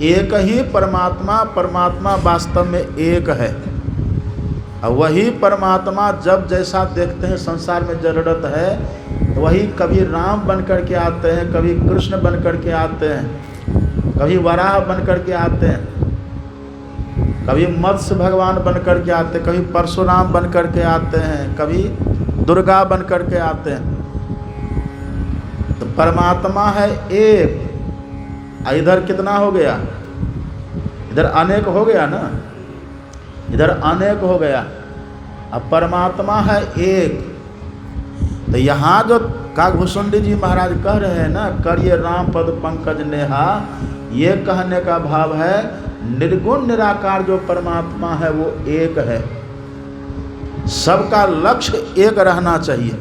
एक ही परमात्मा, परमात्मा वास्तव में एक है। और वही परमात्मा जब जैसा देखते हैं संसार में जरूरत है, वही कभी राम बन कर के आते हैं, कभी कृष्ण बन कर के आते हैं, कभी वराह बन कर के आते हैं, कभी मत्स्य भगवान बन कर के आते हैं, कभी परशुराम बन कर के आते हैं, कभी दुर्गा बन कर के आते हैं। तो परमात्मा है एक। इधर कितना हो गया? इधर अनेक हो गया ना, इधर अनेक हो गया। अब परमात्मा है एक। तो यहाँ जो काकभूषुंडी जी महाराज कह रहे हैं ना, करिए राम पद पंकज नेहा, ये कहने का भाव है निर्गुण निराकार जो परमात्मा है वो एक है। सबका लक्ष्य एक रहना चाहिए।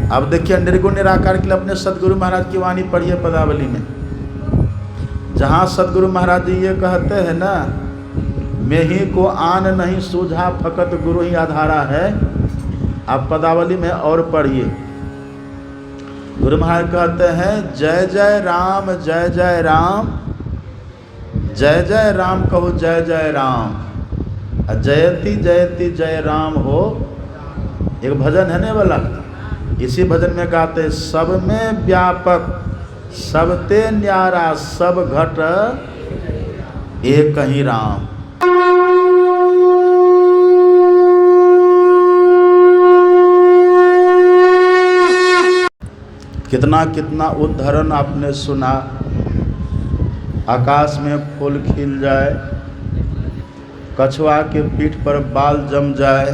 अब देखिए निर्गुण निराकार के लिए अपने सदगुरु महाराज की वाणी पढ़िए पदावली में, जहाँ सदगुरु महाराज जी ये कहते हैं ना, मैं ही को आन नहीं सूझा फकत गुरु ही आधारा है। आप पदावली में और पढ़िए, गुरु महाराज कहते हैं जय जय राम, जय जय राम, जय जय राम कहो जय जय राम, जयति जयति जय राम हो। एक भजन है ने वाला, इसी भजन में गाते सब में व्यापक सब ते न्यारा सब घट एक ही राम। कितना कितना उदाहरण आपने सुना। आकाश में फूल खिल जाए, कछुआ के पीठ पर बाल जम जाए,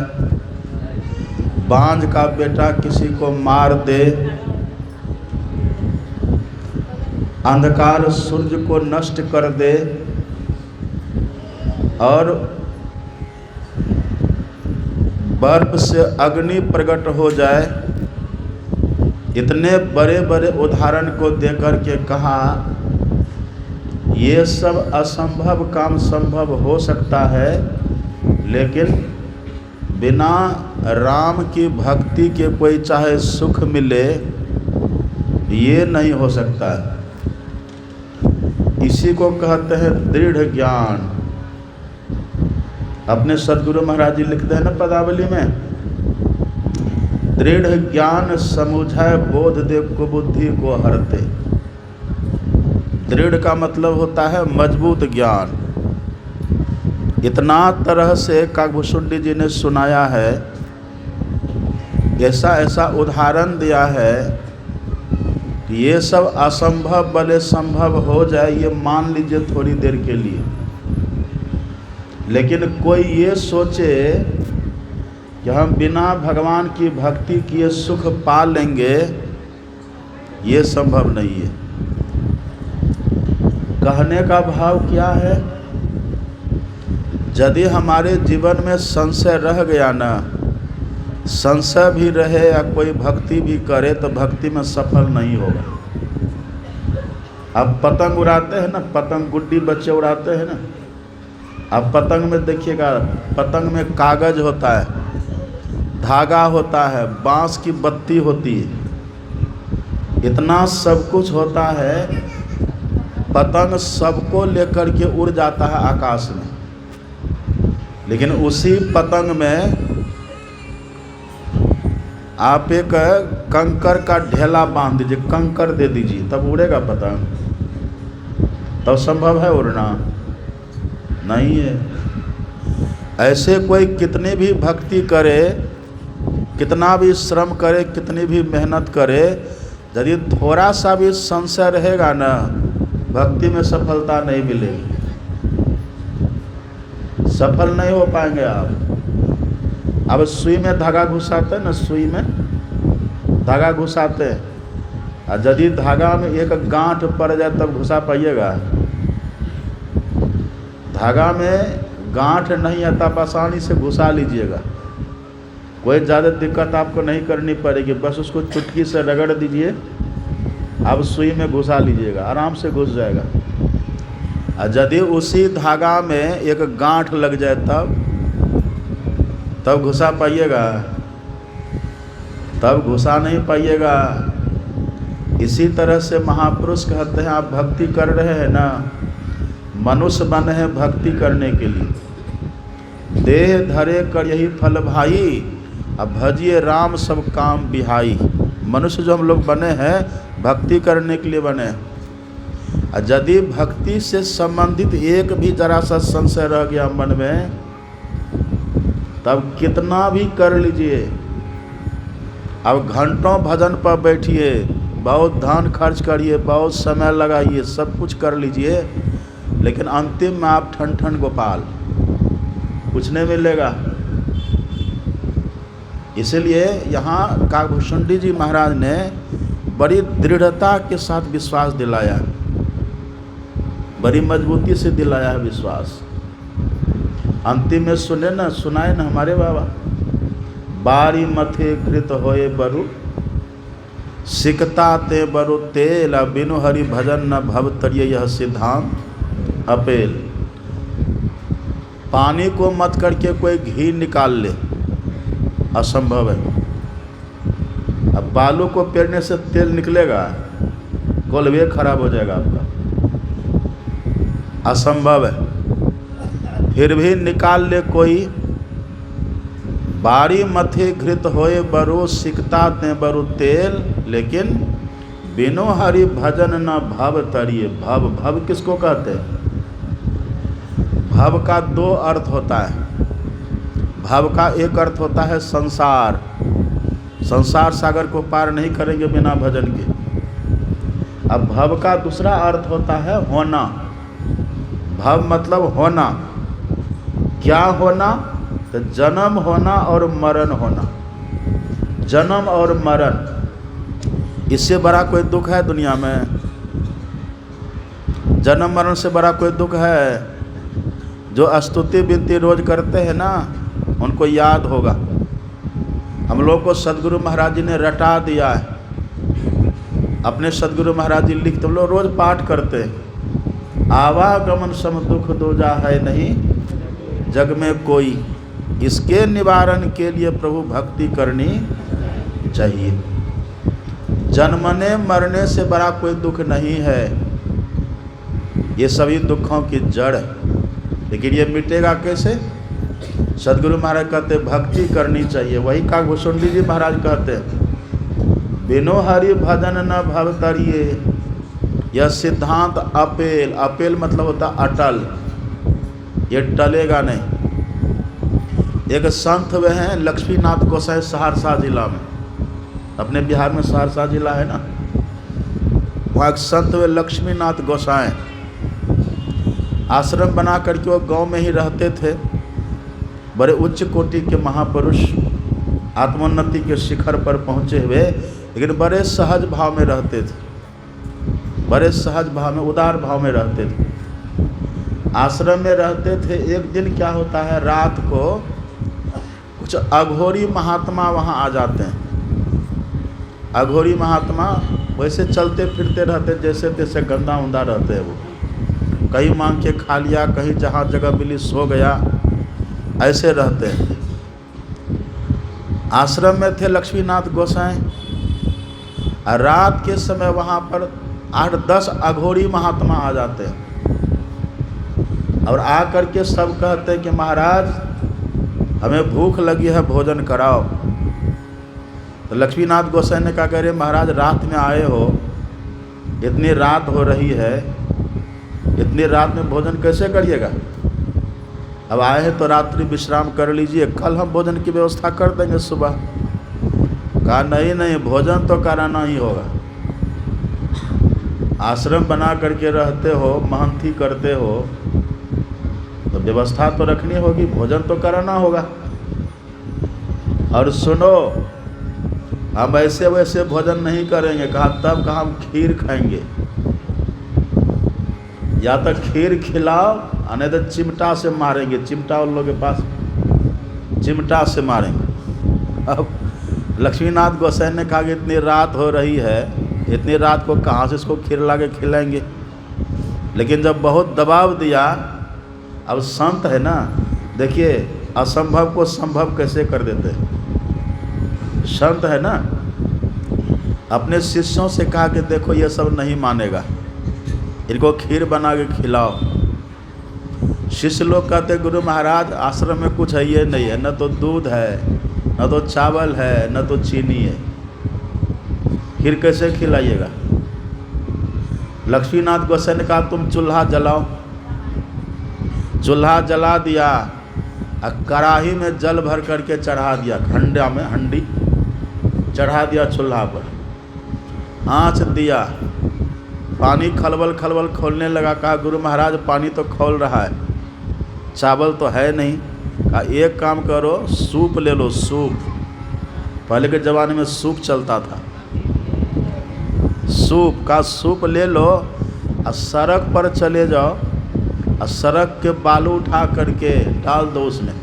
बांझ का बेटा किसी को मार दे, अंधकार सूर्य को नष्ट कर दे, और बर्फ से अग्नि प्रकट हो जाए। इतने बड़े बड़े उदाहरण को देकर के कहा ये सब असंभव काम संभव हो सकता है, लेकिन बिना राम की भक्ति के कोई चाहे सुख मिले ये नहीं हो सकता है। इसी को कहते हैं दृढ़ ज्ञान। अपने सदगुरु महाराज जी लिखते हैं ना पदावली में, दृढ़ ज्ञान समुझाय बोध दे कुबुद्धि को हरते। दृढ़ का मतलब होता है मजबूत ज्ञान। इतना तरह से काकभूषुंडी जी ने सुनाया है, ऐसा ऐसा उदाहरण दिया है कि ये सब असंभव भले संभव हो जाए, ये मान लीजिए थोड़ी देर के लिए। लेकिन कोई ये सोचे कि हम बिना भगवान की भक्ति किए सुख पा लेंगे, ये संभव नहीं है। कहने का भाव क्या है? यदि हमारे जीवन में संशय रह गया ना, संशय भी रहे या कोई भक्ति भी करे तो भक्ति में सफल नहीं होगा। अब पतंग उड़ाते हैं ना, पतंग गुड्डी बच्चे उड़ाते हैं ना, अब पतंग में देखिएगा, पतंग में कागज होता है, धागा होता है, बांस की बत्ती होती है, इतना सब कुछ होता है। पतंग सबको लेकर के उड़ जाता है आकाश में, लेकिन उसी पतंग में आप एक कंकर का ढेला बांध दीजिए, कंकर दे दीजिए, तब उड़ेगा पतंग? तब संभव है उड़ना? नहीं है। ऐसे कोई कितनी भी भक्ति करे, कितना भी श्रम करे, कितनी भी मेहनत करे, यदि थोड़ा सा भी संशय रहेगा ना, भक्ति में सफलता नहीं मिलेगी, सफल नहीं हो पाएंगे आप। अब सुई में धागा घुसाते हैं ना, सुई में धागा घुसाते हैं, और यदि धागा में एक गांठ पड़ जाए तब घुसा पाइएगा? धागा में गांठ नहीं आता, आसानी से घुसा लीजिएगा, कोई ज़्यादा दिक्कत आपको नहीं करनी पड़ेगी, बस उसको चुटकी से रगड़ दीजिए, अब सुई में घुसा लीजिएगा, आराम से घुस जाएगा। और यदि उसी धागा में एक गांठ लग जाए तब घुसा पाइएगा? तब घुसा नहीं पाइएगा। इसी तरह से महापुरुष कहते हैं आप भक्ति कर रहे हैं ना, मनुष्य बने हैं भक्ति करने के लिए। देह धरे कर यही फल भाई, अब भजिए राम सब काम बिहाई। मनुष्य जो हम लोग बने हैं भक्ति करने के लिए बने हैं। और यदि भक्ति से संबंधित एक भी जरा सा संशय रह गया मन में, तब कितना भी कर लीजिए, अब घंटों भजन पर बैठिए, बहुत धन खर्च करिए, बहुत समय लगाइए, सब कुछ कर लीजिए, लेकिन अंतिम में आप ठन ठन गोपाल, कुछ नहीं मिलेगा। इसलिए यहाँ काकभूषुंडी जी महाराज ने बड़ी दृढ़ता के साथ विश्वास दिलाया, बड़ी मजबूती से दिलाया है विश्वास। अंतिम में सुने ना, सुनाए ना हमारे बाबा, बारी मथे घृत होए बरु, सिकता ते बरु तेल, बिनु हरि भजन न भव तरिये, यह सिद्धांत अपेल। पानी को मत करके कोई घी निकाल ले, असंभव है। अब बालू को पेरने से तेल निकलेगा? कोलवे खराब हो जाएगा आपका, असंभव है। फिर भी निकाल ले कोई, बारी मथे घृत होए बरु, सिकता ते बरु तेल, लेकिन बिनु हरि भजन न भव तरिये। भव, भव किसको कहते हैं? भव का दो अर्थ होता है। भव का एक अर्थ होता है संसार, संसार सागर को पार नहीं करेंगे बिना भजन के। अब भव का दूसरा अर्थ होता है होना। भव मतलब होना। क्या होना? तो जन्म होना और मरण होना। जन्म और मरण, इससे बड़ा कोई दुख है दुनिया में? जन्म मरण से बड़ा कोई दुख है? जो स्तुति विनती रोज करते हैं ना, उनको याद होगा। हम लोग को सदगुरु महाराज जी ने रटा दिया है। अपने सदगुरु महाराज जी लिखते, हम लोग रोज पाठ करते हैं, आवागमन सम दुख दूजा है नहीं जग में कोई, इसके निवारण के लिए प्रभु भक्ति करनी चाहिए। जन्मने मरने से बड़ा कोई दुख नहीं है, ये सभी दुखों की जड़ है। लेकिन ये मिटेगा कैसे? सदगुरु महाराज कहते भक्ति करनी चाहिए। वही काकभूषुंडी जी महाराज कहते हैं, बिनु हरि भजन न भव तरिये, यह सिद्धांत अपेल। अपेल मतलब होता अटल, ये टलेगा नहीं। एक संत वे हैं लक्ष्मीनाथ गोसाई, सहरसा जिला में, अपने बिहार में सहरसा जिला है ना, वहाँ एक संत वे लक्ष्मीनाथ गोसाई, आश्रम बना करके वो गांव में ही रहते थे। बड़े उच्च कोटि के महापुरुष, आत्मोन्नति के शिखर पर पहुँचे हुए, लेकिन बड़े सहज भाव में रहते थे, बड़े सहज भाव में, उदार भाव में रहते थे। आश्रम में रहते थे। एक दिन क्या होता है, रात को कुछ अघोरी महात्मा वहाँ आ जाते हैं। अघोरी महात्मा वैसे चलते फिरते रहते, जैसे तैसे गंदा उंदा रहते हैं। वो कहीं मांग के खा लिया, कहीं जहाँ जगह मिली सो गया, ऐसे रहते हैं। आश्रम में थे लक्ष्मीनाथ गोसाई, और रात के समय वहाँ पर 8-10 अघोरी महात्मा आ जाते हैं, और आकर के सब कहते हैं कि महाराज हमें भूख लगी है, भोजन कराओ। तो लक्ष्मीनाथ गोसाई ने कहा, कह रहे महाराज रात में आए हो, इतनी रात हो रही है, इतनी रात में भोजन कैसे करिएगा? अब आए हैं तो रात्रि विश्राम कर लीजिए, कल हम भोजन की व्यवस्था कर देंगे सुबह। कहा नहीं, भोजन तो कराना ही होगा। आश्रम बना करके रहते हो, महंती करते हो, तो व्यवस्था तो रखनी होगी, भोजन तो कराना होगा। और सुनो, हम ऐसे वैसे भोजन नहीं करेंगे। कहा तब कहा हम खीर खाएंगे, या तो खीर खिलाओ, नहीं तो चिमटा से मारेंगे। चिमटा उन लोगों के पास, चिमटा से मारेंगे। अब लक्ष्मीनाथ गोसाई ने कहा कि इतनी रात हो रही है, इतनी रात को कहाँ से इसको खीर ला के खिलाएंगे। लेकिन जब बहुत दबाव दिया, अब संत है ना, देखिए असंभव को संभव कैसे कर देते हैं, संत है ना। अपने शिष्यों से कहा कि देखो ये सब नहीं मानेगा, इनको खीर बना के खिलाओ। शिष्य लोग कहते गुरु महाराज आश्रम में कुछ है ये नहीं है, न तो दूध है, न तो चावल है, न तो चीनी है, खीर कैसे खिलाइएगा। लक्ष्मीनाथ गोसाई ने कहा तुम चूल्हा जलाओ। चूल्हा जला दिया और कढ़ाई में जल भर करके चढ़ा दिया, खंडा में हंडी चढ़ा दिया चूल्हा पर, आँच दिया, पानी खलबल खलबल खौलने लगा। कहा गुरु महाराज पानी तो खौल रहा है, चावल तो है नहीं। कहा एक काम करो, सूप ले लो, सूप। पहले के ज़माने में सूप चलता था, सूप का सूप ले लो और सड़क पर चले जाओ और सड़क के बालू उठा करके डाल दो उसमें।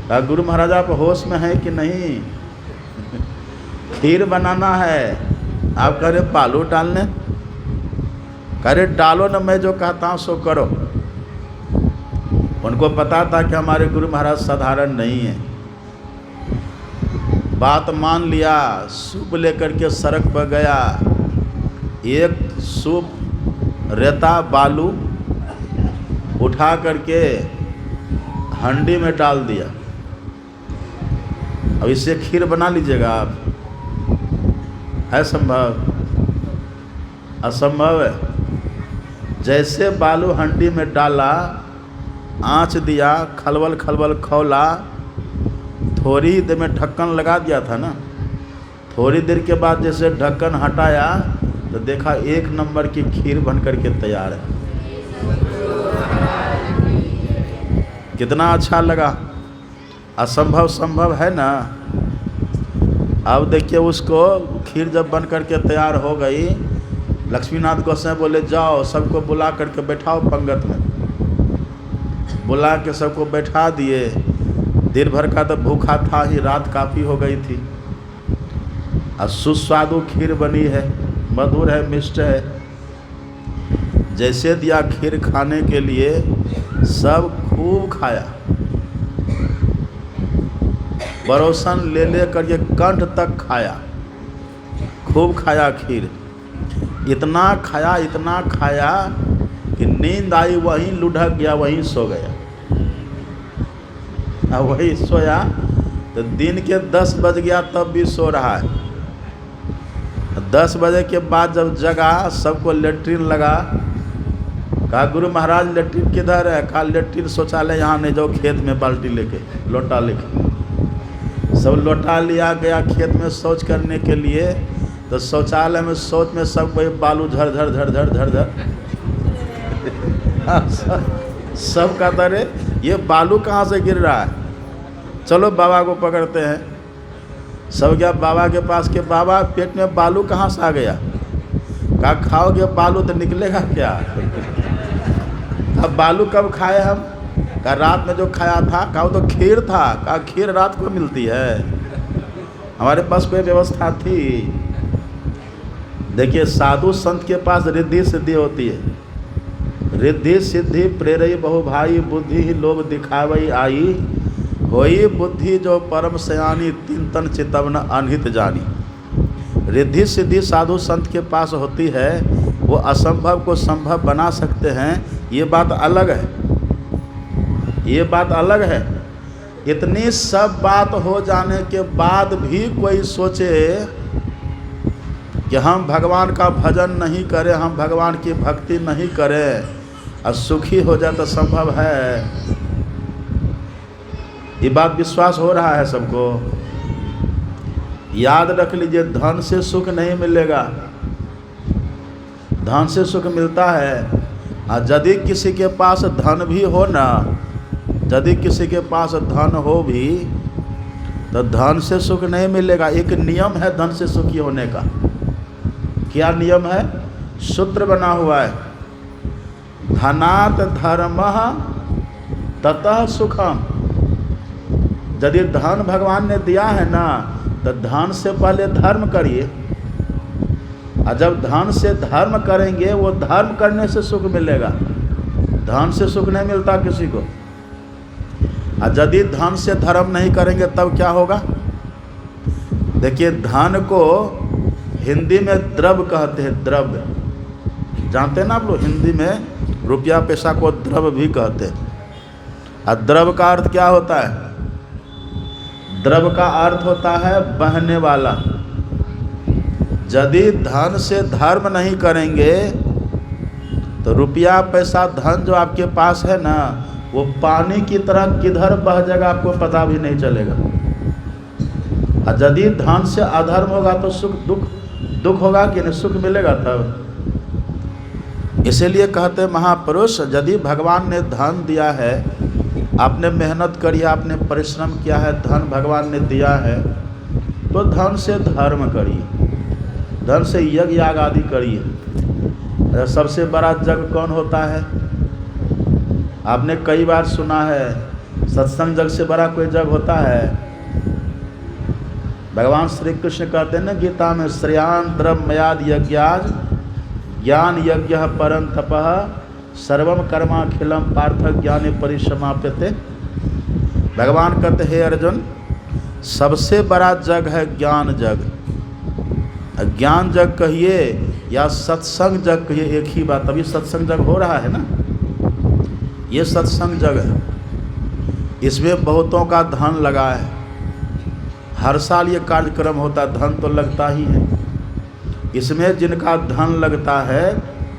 कहा गुरु महाराज आप होश में हैं कि नहीं, खीर बनाना है, आप कह रहे बालू डालने। कह रहे डालो ना, मैं जो कहता हूँ सो करो। उनको पता था कि हमारे गुरु महाराज साधारण नहीं है। बात मान लिया, सूप लेकर के सड़क पर गया, एक सूप रेता बालू उठा करके हंडी में डाल दिया। अब इससे खीर बना लीजिएगा आप, है संभव? असंभव है। जैसे बालू हंडी में डाला, आँच दिया, खलबल खलबल खौला, थोड़ी देर में ढक्कन लगा दिया था ना, थोड़ी देर के बाद जैसे ढक्कन हटाया तो देखा एक नंबर की खीर बन करके तैयार है। कितना अच्छा लगा। असंभव संभव है ना। अब देखिए उसको खीर जब बन करके तैयार हो गई, लक्ष्मीनाथ गोसाई बोले जाओ सबको बुला करके बैठाओ पंगत में। बुला के सबको बैठा दिए। दिन भर का तो भूखा था ही, रात काफ़ी हो गई थी और सुस्वादु खीर बनी है, मधुर है, मिष्ट है। जैसे दिया खीर खाने के लिए, सब खूब खाया, परोसन ले ले कर ये कंठ तक खाया, खूब खाया खीर। इतना खाया कि नींद आई, वहीं लुढ़क गया, वहीं सो गया। अब वही सोया तो दिन के 10 बज गया तब भी सो रहा है। 10 बजे के बाद जब जगा, सबको लेट्रिन लगा। कहा गुरु महाराज लेट्रिन किधर है? कहा लेट्रिन शौचालय यहाँ नहीं, जाओ खेत में बाल्टी लेके, लोटा लेके। सब लोटा लिया गया खेत में शौच करने के लिए। तो शौचालय में शौच में सब कोई बालू झर झर झर झर झर झर सब कहता रे ये बालू कहाँ से गिर रहा है, चलो बाबा को पकड़ते हैं। सब गया बाबा के पास के, बाबा पेट में बालू कहाँ से आ गया? कहा खाओगे बालू तो निकलेगा क्या? अब बालू कब खाए हम? कहा रात में जो खाया था। कहा तो खीर था। कहा खीर रात को मिलती है, हमारे पास कोई व्यवस्था थी। देखिए साधु संत के पास रिद्धि सिद्धि होती है। रिद्धि सिद्धि प्रेरई बहु भाई, बुद्धि ही लोभ दिखावई आई, होई बुद्धि जो परम सयानी, तीन तन चितवन अनहित जानी। रिद्धि सिद्धि साधु संत के पास होती है, वो असंभव को संभव बना सकते हैं। ये बात अलग है, ये बात अलग है। इतनी सब बात हो जाने के बाद भी कोई सोचे कि हम भगवान का भजन नहीं करें, हम भगवान की भक्ति नहीं करें और सुखी हो जाए, तो संभव है? ये बात विश्वास हो रहा है सबको? याद रख लीजिए, धन से सुख नहीं मिलेगा। धन से सुख मिलता है, और यदि किसी के पास धन भी हो ना, यदि किसी के पास धन हो भी, तो धन से सुख नहीं मिलेगा। एक नियम है धन से सुखी होने का। क्या नियम है? सूत्र बना हुआ है, धनात् धर्मः ततः सुखम। यदि धन भगवान ने दिया है ना, तो धन से पहले धर्म करिए, और जब धन से धर्म करेंगे, वो धर्म करने से सुख मिलेगा। धन से सुख नहीं मिलता किसी को। और यदि धन से धर्म नहीं करेंगे तब क्या होगा? देखिए धन को हिंदी में द्रव्य कहते हैं, द्रव्य। जानते हैं ना आप लोग, हिंदी में रुपया पैसा को द्रव्य भी कहते हैं। और द्रव्य का अर्थ क्या होता है? द्रव्य का अर्थ होता है बहने वाला। यदि धन से धर्म नहीं करेंगे तो रुपया पैसा धन जो आपके पास है ना, वो पानी की तरह किधर बह जाएगा आपको पता भी नहीं चलेगा। और यदि धन से अधर्म होगा तो सुख दुख होगा कि नहीं? सुख मिलेगा तब। इसीलिए कहते महापुरुष, यदि भगवान ने धन दिया है, आपने मेहनत करी है, आपने परिश्रम किया है, धन भगवान ने दिया है, तो धन से धर्म करिए, धन से यज्ञ याग आदि करिए। सबसे बड़ा जग कौन होता है? आपने कई बार सुना है, सत्संग जग से बड़ा कोई जग होता है? भगवान श्री कृष्ण कहते हैं ना गीता में, श्रेयान द्रव्यमयाद यज्ञाज ज्ञान यज्ञ परम तपः सर्वम कर्माखिलम पार्थ ज्ञाने परिसमाप्यते। भगवान कहते हैं अर्जुन, सबसे बड़ा जग है ज्ञान जग। ज्ञान जग कहिए या सत्संग जग कहिए, एक ही बात। अभी सत्संग जग हो रहा है ना, ये सत्संग जग है। इसमें बहुतों का धन लगा है, हर साल ये कार्यक्रम होता है, धन तो लगता ही है। इसमें जिनका धन लगता है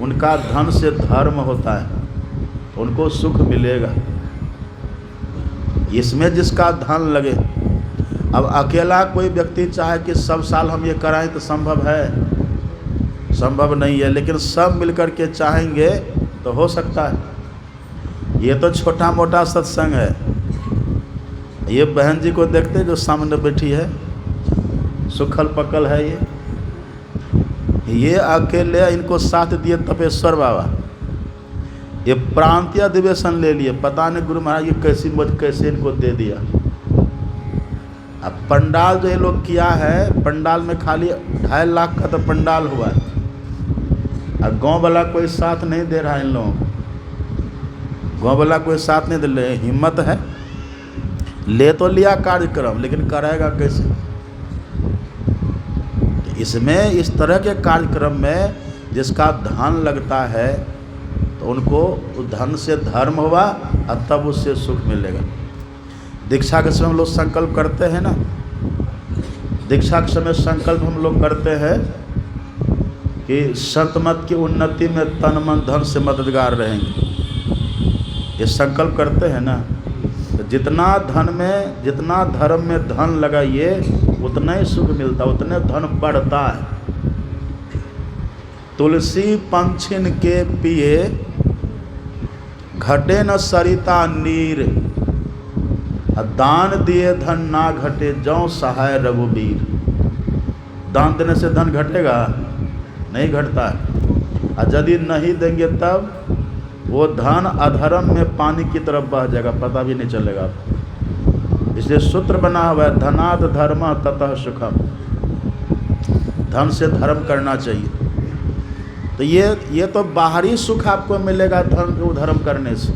उनका धन से धर्म होता है, उनको सुख मिलेगा। इसमें जिसका धन लगे, अब अकेला कोई व्यक्ति चाहे कि सब साल हम ये कराएं तो संभव है? संभव नहीं है। लेकिन सब मिलकर के चाहेंगे तो हो सकता है। ये तो छोटा मोटा सत्संग है। ये बहन जी को देखते जो सामने बैठी है, सुखल पकल है, ये अकेले इनको साथ दिए तपेश्वर बाबा। ये प्रांतीय अधिवेशन ले लिए, पता नहीं गुरु महाराज ये कैसे इनको दे दिया। अब पंडाल जो ये लोग किया है, पंडाल में खाली 2.5 लाख का तो पंडाल हुआ है। अब गांव वाला कोई साथ नहीं दे रहा है इन लोगों को। गांव वाला कोई साथ नहीं दे रहे। हिम्मत है, ले तो लिया कार्यक्रम, लेकिन कराएगा कैसे? इसमें इस तरह के कार्यक्रम में जिसका धन लगता है तो उनको धन से धर्म हुआ और तब उससे सुख मिलेगा। दीक्षा के समय हम लोग संकल्प करते हैं ना, दीक्षा के समय संकल्प हम लोग करते हैं कि संत मत की उन्नति में तन मन धन से मददगार रहेंगे। ये संकल्प करते हैं ना, तो जितना धन में, जितना धर्म में धन लगाइए उतना ही सुख मिलता, उतने धन बढ़ता है। तुलसी पंछिन के पिए घटे न सरिता नीर, दान दिए धन ना घटे जौ सहाय रघुबीर। दान देने से धन घटेगा? नहीं घटता है। और यदि नहीं देंगे तब वो धन अधर्म में पानी की तरफ बह जाएगा, पता भी नहीं चलेगा आपको। इसलिए सूत्र बना हुआ है, धनाद धर्म ततः सुखम। धन से धर्म करना चाहिए। तो ये तो बाहरी सुख आपको मिलेगा धन को धर्म करने से।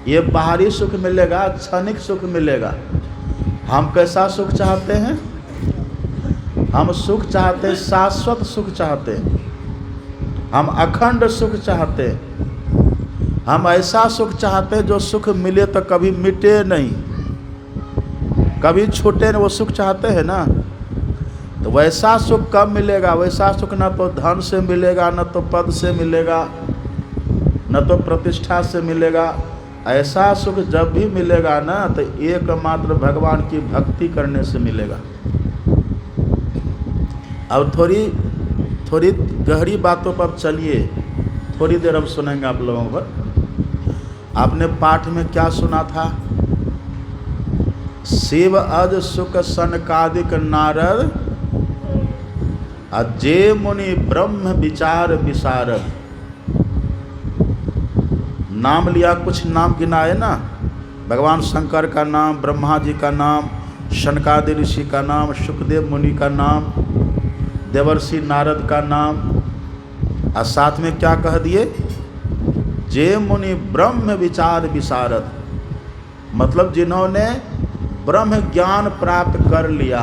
ये बाहरी सुख मिलेगा, क्षणिक सुख मिलेगा। हम कैसा सुख चाहते हैं? हम सुख चाहते हैं, शाश्वत सुख चाहते हैं, हम अखंड सुख चाहते हैं। हम ऐसा सुख चाहते हैं जो सुख मिले तो कभी मिटे नहीं, कभी छूटे नहीं, वो सुख चाहते हैं ना। तो वैसा सुख कब मिलेगा? वैसा सुख न तो धन से मिलेगा, न तो पद से मिलेगा, न तो प्रतिष्ठा से मिलेगा। ऐसा सुख जब भी मिलेगा ना तो एकमात्र भगवान की भक्ति करने से मिलेगा। अब थोड़ी गहरी बातों पर चलिए, थोड़ी देर अब सुनेंगे आप लोगों पर। आपने पाठ में क्या सुना था? शिव अज सुख सनकादिक नारद, अजय मुनि ब्रह्म विचार विशारद। नाम लिया, कुछ नाम गिनाए ना, भगवान शंकर का नाम, ब्रह्मा जी का नाम, शनकादि ऋषि का नाम, सुखदेव मुनि का नाम, देवर्षि नारद का नाम, और साथ में क्या कह दिए? जे मुनि ब्रह्म विचार विशारद। मतलब जिन्होंने ब्रह्म ज्ञान प्राप्त कर लिया,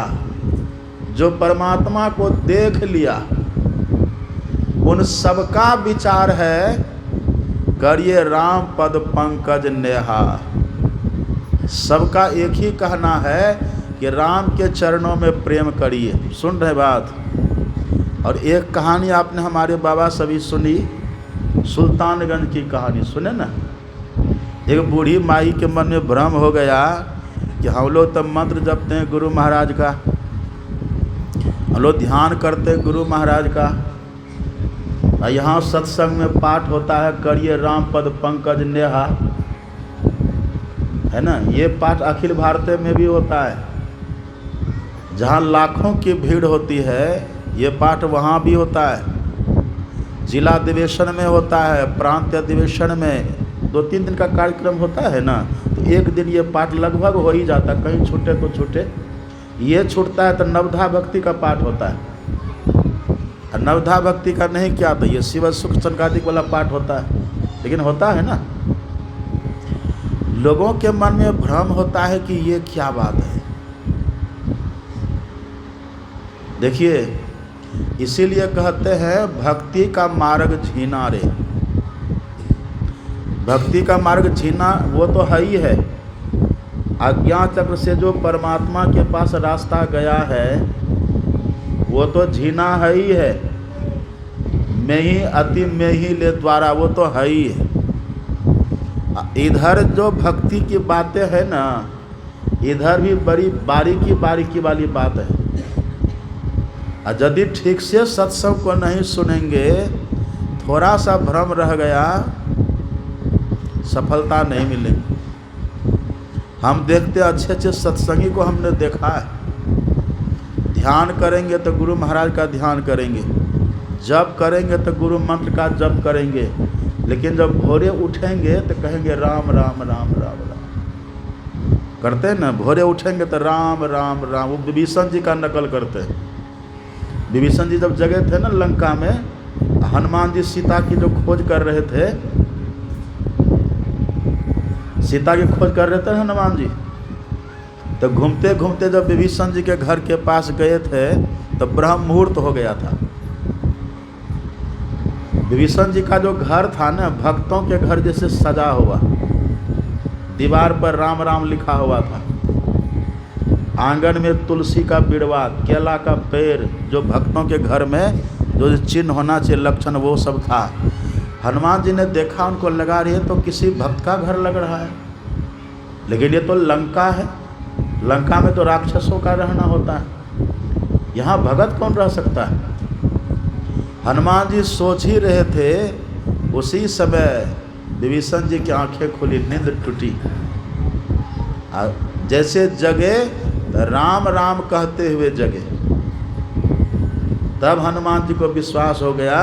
जो परमात्मा को देख लिया, उन सबका विचार है करिए राम पद पंकज नेहा। सबका एक ही कहना है कि राम के चरणों में प्रेम करिए। सुन रहे बात। और एक कहानी आपने हमारे बाबा सभी सुनी, सुल्तानगंज की कहानी सुने ना। एक बूढ़ी माई के मन में भ्रम हो गया कि हम लोग तो मंत्र जपते हैं गुरु महाराज का, हम लोग ध्यान करते हैं गुरु महाराज का, और यहाँ सत्संग में पाठ होता है करिए राम पद पंकज नेहा, है ना। ये पाठ अखिल भारतीय में भी होता है, जहाँ लाखों की भीड़ होती है ये पाठ वहाँ भी होता है। जिला अधिवेशन में होता है, प्रांत अधिवेशन में 2-3 दिन का कार्यक्रम होता है ना, तो एक दिन ये पाठ लगभग हो ही जाता है, कहीं छूटे तो छूटे। ये छूटता है तो नवधा भक्ति का पाठ होता है, और नवधा भक्ति का नहीं क्या तो ये शिव सुख संकादिक वाला पाठ होता है, लेकिन होता है ना। लोगों के मन में भ्रम होता है कि ये क्या बात है। देखिए, इसीलिए कहते हैं भक्ति का मार्ग झीना रे। भक्ति का मार्ग झीना वो तो है ही है। अज्ञान चक्र से जो परमात्मा के पास रास्ता गया है वो तो झीना है ही है। मैं ही अति में ही ले द्वारा, वो तो है ही है। इधर जो भक्ति की बातें है ना, इधर भी बड़ी बारीकी वाली बात है। और यदि ठीक से सत्संग को नहीं सुनेंगे, थोड़ा सा भ्रम रह गया, सफलता नहीं मिलेगी। हम देखते अच्छे सत्संगी को हमने देखा है, ध्यान करेंगे तो गुरु महाराज का ध्यान करेंगे, जप करेंगे तो गुरु मंत्र का जप करेंगे, लेकिन जब भोरे उठेंगे तो कहेंगे राम राम राम राम राम करते हैं ना। भोरे उठेंगे तो राम राम राम। वो विभीषण जी का नकल करते हैं। विभीषण जी जब जगह थे ना लंका में, हनुमान जी सीता की जो खोज कर रहे थे, सीता की खोज कर रहे थे हनुमान जी, तो घूमते घूमते जब विभीषण जी के घर के पास गए थे तो ब्रह्म मुहूर्त हो गया था। विभीषण जी का जो घर था ना, भक्तों के घर जैसे सजा हुआ, दीवार पर राम राम लिखा हुआ था, आंगन में तुलसी का बिड़वा, केला का पेड़, जो भक्तों के घर में जो चिन्ह होना चाहिए, लक्षण, वो सब था। हनुमान जी ने देखा, उनको लगा रही है तो किसी भक्त का घर लग रहा है, लेकिन ये तो लंका है, लंका में तो राक्षसों का रहना होता है, यहाँ भगत कौन रह सकता है। हनुमान जी सोच ही रहे थे, उसी समय विभीषण जी की आंखें खुली, नींद टूटी, जैसे जगे राम राम कहते हुए जगे। तब हनुमान जी को विश्वास हो गया,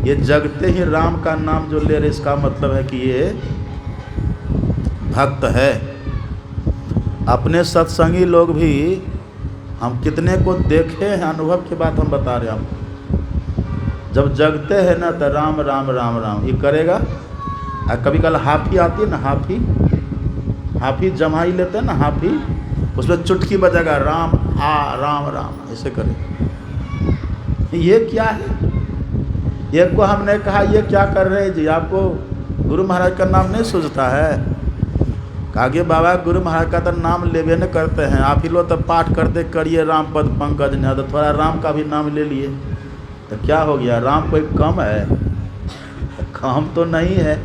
ये जगते ही राम का नाम जो ले रहे, इसका मतलब है कि ये भक्त है। अपने सत्संगी लोग भी, हम कितने को देखे हैं, अनुभव की बात हम बता रहे हैं आपको। जब जगते हैं ना तो राम राम राम राम ये करेगा। और कभी कल हाफी आती है ना, हाफी जमाई लेते हैं ना, हाफी, उसमें चुटकी बजेगा राम राम राम, ऐसे करे। ये क्या है? एक को हमने कहा ये क्या कर रहे हैं जी, आपको गुरु महाराज का नाम नहीं सूझता है? कहा बाबा गुरु महाराज का तो नाम लेवे न करते हैं, आप ही लोग तो पाठ करते करिए राम पद पंकज ने, तो थोड़ा राम का भी नाम ले लिए तो क्या हो गया? राम कोई कम है? कम तो नहीं है।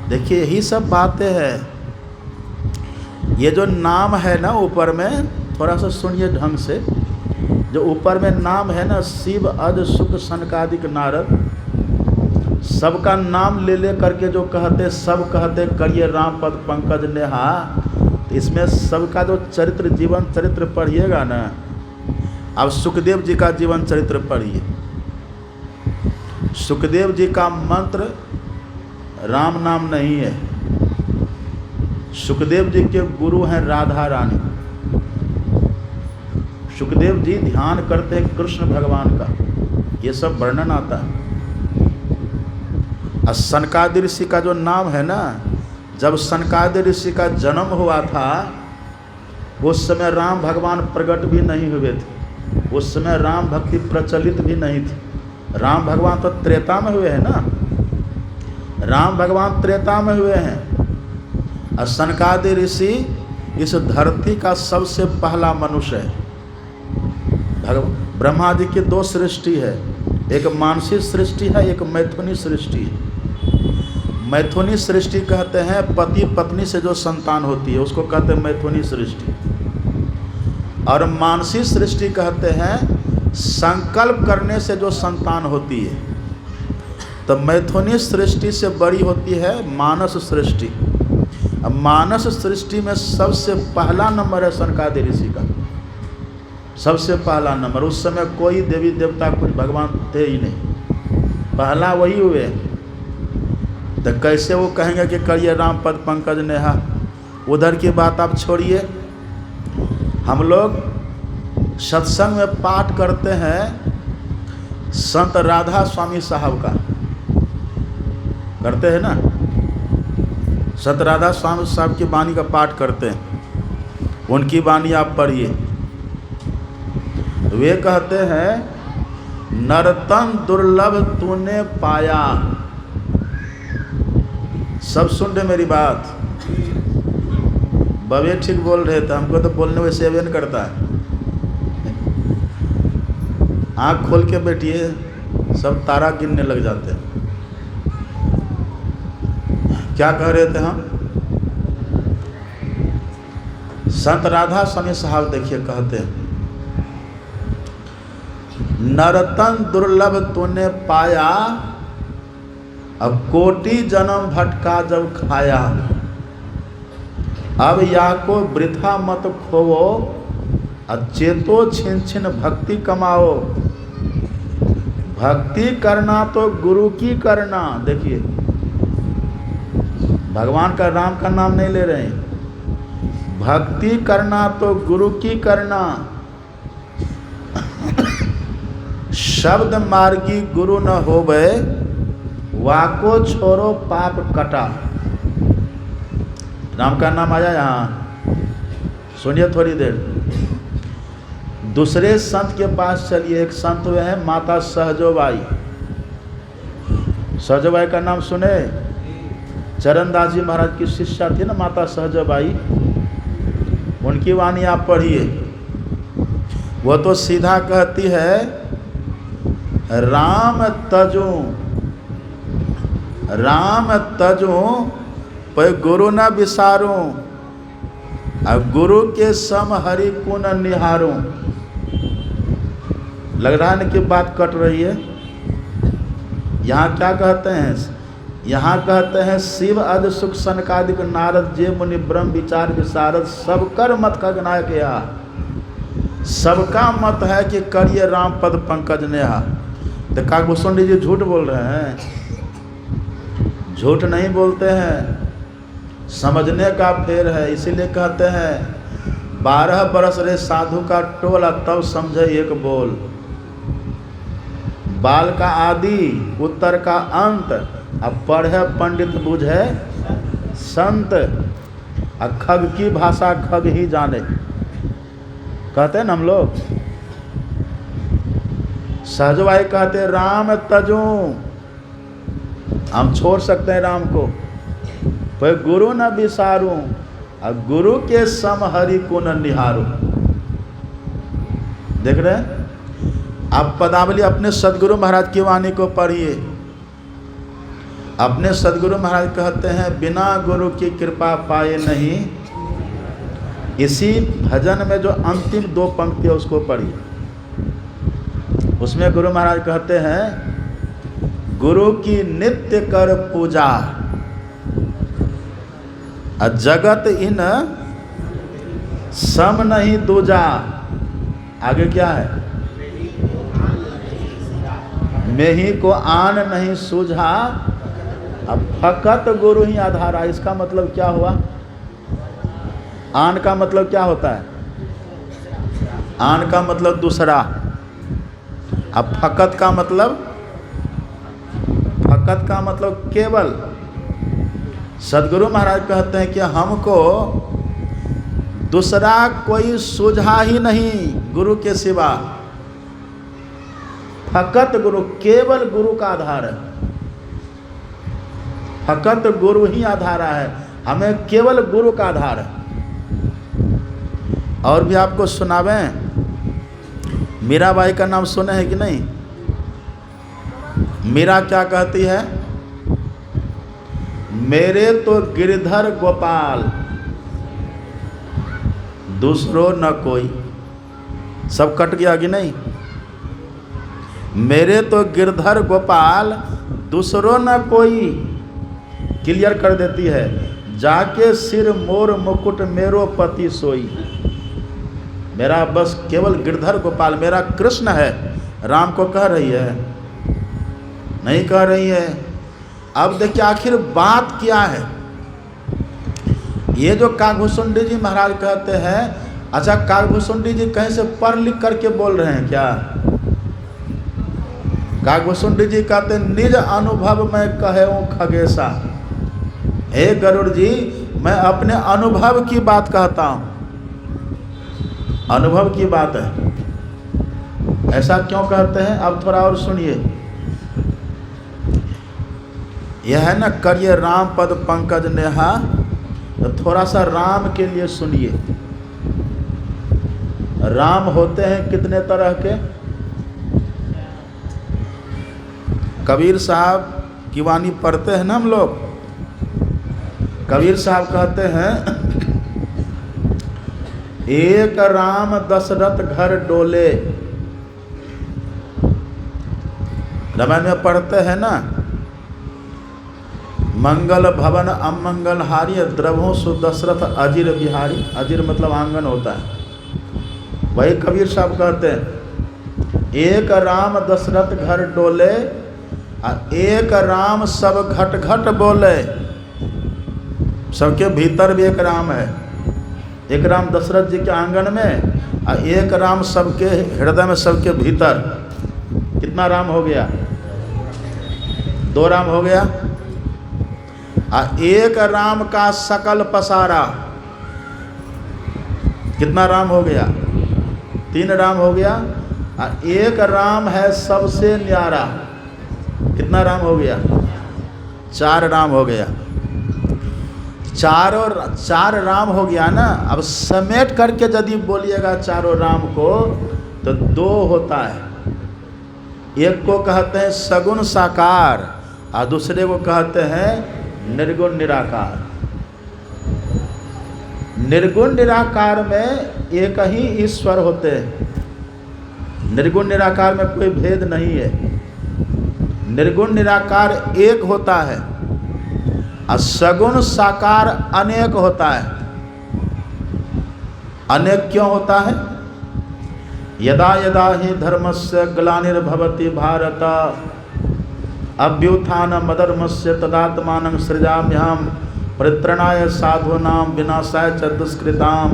देखिए यही सब बातें हैं। ये जो नाम है ना ऊपर में, थोड़ा सा सुनिए ढंग से, जो ऊपर में नाम है ना, शिव अज सुख सनकादिक नारद, सबका नाम ले ले करके जो कहते, सब कहते करिए राम पद पंकज नेहा, तो इसमें सबका जो चरित्र, जीवन चरित्र पढ़िएगा ना। अब सुखदेव जी का जीवन चरित्र पढ़िए। सुखदेव जी का मंत्र राम नाम नहीं है। सुखदेव जी के गुरु हैं राधा रानी। सुखदेव जी ध्यान करते हैं कृष्ण भगवान का, ये सब वर्णन आता है। और सनकादि ऋषि का जो नाम है ना, जब सनकादि ऋषि का जन्म हुआ था उस समय राम भगवान प्रकट भी नहीं हुए थे, उस समय राम भक्ति प्रचलित भी नहीं थी। राम भगवान तो त्रेता में हुए हैं ना, राम भगवान त्रेता में हुए हैं। और सनकादि ऋषि इस धरती का सबसे पहला मनुष्य है। ब्रह्मा जी की दो सृष्टि है, एक मानसी सृष्टि है, एक मैथुनी सृष्टि है। मैथुनी सृष्टि कहते हैं पति पत्नी से जो संतान होती है उसको कहते हैं मैथुनी सृष्टि। और मानसी सृष्टि कहते हैं संकल्प करने से जो संतान होती है। तो मैथुनी सृष्टि से बड़ी होती है मानस सृष्टि। अब मानस सृष्टि में सबसे पहला नंबर है सनकादि ऋषि का, सबसे पहला नंबर। उस समय कोई देवी देवता कुछ भगवान थे ही नहीं, पहला वही हुए। तो कैसे वो कहेंगे कि करिए राम पद पंकज नेहा। उधर की बात आप छोड़िए, हम लोग सत्संग में पाठ करते हैं संत राधा स्वामी साहब का, करते हैं ना, संत राधा स्वामी साहब की वाणी का पाठ करते हैं। उनकी वाणी आप पढ़िए। वे कहते हैं नरतन दुर्लभ तूने पाया। सब सुन रहे मेरी बात, बबे ठीक बोल रहे थे, हमको तो बोलने में सेवन करता है। आँख खोल के बैठिए, सब तारा गिनने लग जाते हैं। क्या कह रहे थे हम? संत राधा स्वामी साहब देखिए कहते हैं नरतन दुर्लभ तूने पाया, अब कोटि जन्म भटका जब खाया। अब या को वृथा मत खोवो, अचेतो छिन छिन भक्ति कमाओ। भक्ति करना तो गुरु की करना। देखिए भगवान का राम का नाम नहीं ले रहे हैं। भक्ति करना तो गुरु की करना। शब्द मार्गी गुरु न होवे, वाको छोरो पाप कटा। राम का नाम आया यहाँ, सुनिए थोड़ी देर। दूसरे संत के पास चलिए। एक संत हुए हैं माता सहजोबाई। सहजोबाई का नाम सुने? चरणदास जी महाराज की शिष्या थी ना माता सहजोबाई, उनकी वाणी आप पढ़िए। वो तो सीधा कहती है राम तजू, राम तजू पर गुरु न विसारूं, अब गुरु के सम हरि गुण निहारूं। लग रहा है कि बात कट रही है। यहाँ क्या कहते हैं? यहाँ कहते हैं शिव अज सुख सनकादिक नारद जे मुनि ब्रह्म विचार विशारद, सब कर मत खगनाय गया। सबका मत है कि करिए राम पद पंकज नेहा। तो काकुशुंडी जी झूठ बोल रहे हैं? झूठ नहीं बोलते हैं, समझने का फेर है। इसीलिए कहते हैं 12 बरस रे साधु का टोला, तब समझे एक बोल। बाल का आदि उत्तर का अंत, अब पढ़े पंडित बुझे संत, और खग की भाषा खग ही जाने, कहते हैं ना हम लोग। सहजवाई कहते राम तजू, हम छोड़ सकते हैं राम को, पर गुरु न विसारूं, और गुरु के सम हरि को न निहारूं। देख रहे हैं आप? पदावली अपने सदगुरु महाराज की वाणी को पढ़िए। अपने सदगुरु महाराज कहते हैं बिना गुरु की कृपा पाए नहीं। इसी भजन में जो अंतिम 2 पंक्ति है उसको पढ़िए। उसमें गुरु महाराज कहते हैं गुरु की नित्य कर पूजा, जगत इन सम नहीं दूजा। आगे क्या है? मैं ही को आन नहीं सूझा, अब फकत गुरु ही आधारा। इसका मतलब क्या हुआ? आन का मतलब क्या होता है? आन का मतलब दूसरा। अब फकत का मतलब, फकत का मतलब केवल। सदगुरु महाराज कहते हैं कि हमको दूसरा कोई सूझा ही नहीं गुरु के सिवा। फकत गुरु, केवल गुरु का आधार है। फकत गुरु ही आधार है, हमें केवल गुरु का आधार है। और भी आपको सुनावें, मीराबाई का नाम सुने हैं कि नहीं? मीरा क्या कहती है? मेरे तो गिरधर गोपाल, दूसरो न कोई। सब कट गया कि नहीं? मेरे तो गिरधर गोपाल, दूसरो न कोई। क्लियर कर देती है, जाके सिर मोर मुकुट मेरो पति सोई। मेरा बस केवल गिरधर गोपाल, मेरा कृष्ण है। राम को कह रही है? नहीं कह रही है। अब देखिए आखिर बात क्या है। ये जो काकभूषुंडी जी महाराज कहते हैं, अच्छा काकभूषुंडी जी कहीं से पढ़ लिख करके बोल रहे हैं क्या? काकभूषुंडी जी कहते हैं, निज अनुभव में कहे खगेशा। हे गरुड़ जी, मैं अपने अनुभव की बात कहता हूं, अनुभव की बात है। ऐसा क्यों कहते हैं? अब थोड़ा और सुनिए। यह है ना, करिए राम पद पंकज नेहा, तो थोड़ा सा राम के लिए सुनिए। राम होते हैं कितने तरह के? कबीर साहब की वाणी पढ़ते हैं ना हम लोग। कबीर साहब कहते हैं, एक राम दशरथ घर डोले। रामायण में पढ़ते हैं ना, मंगल भवन अमंगल हारी, द्रवों सुदशरथ अजीर बिहारी। अजीर मतलब आंगन होता है। वही कबीर साहब कहते हैं, एक राम दशरथ घर डोले, एक राम सब घट घट बोले। सबके भीतर भी एक राम है। एक राम दशरथ जी के आंगन में और एक राम सबके हृदय में, सबके भीतर। कितना राम हो गया? दो राम हो गया। और एक राम का सकल पसारा। कितना राम हो गया? तीन राम हो गया। और एक राम है सबसे न्यारा। कितना राम हो गया? चार राम हो गया। चार राम हो गया ना। अब समेट करके यदि बोलिएगा चारों राम को तो दो होता है। एक को कहते हैं सगुण साकार और दूसरे को कहते हैं निर्गुण निराकार। निर्गुण निराकार में एक ही ईश्वर होते हैं। निर्गुण निराकार में कोई भेद नहीं है। निर्गुण निराकार एक होता है और सगुण साकार अनेक होता है। अनेक क्यों होता है? यदा यदा ही धर्मस्य ग्लानिर्भवति भारत अभ्युत्थानम् अधर्मस्य तदात्मानं सृजाम्यहम् परित्राणाय साधूनां विनाशाय च दुष्कृतां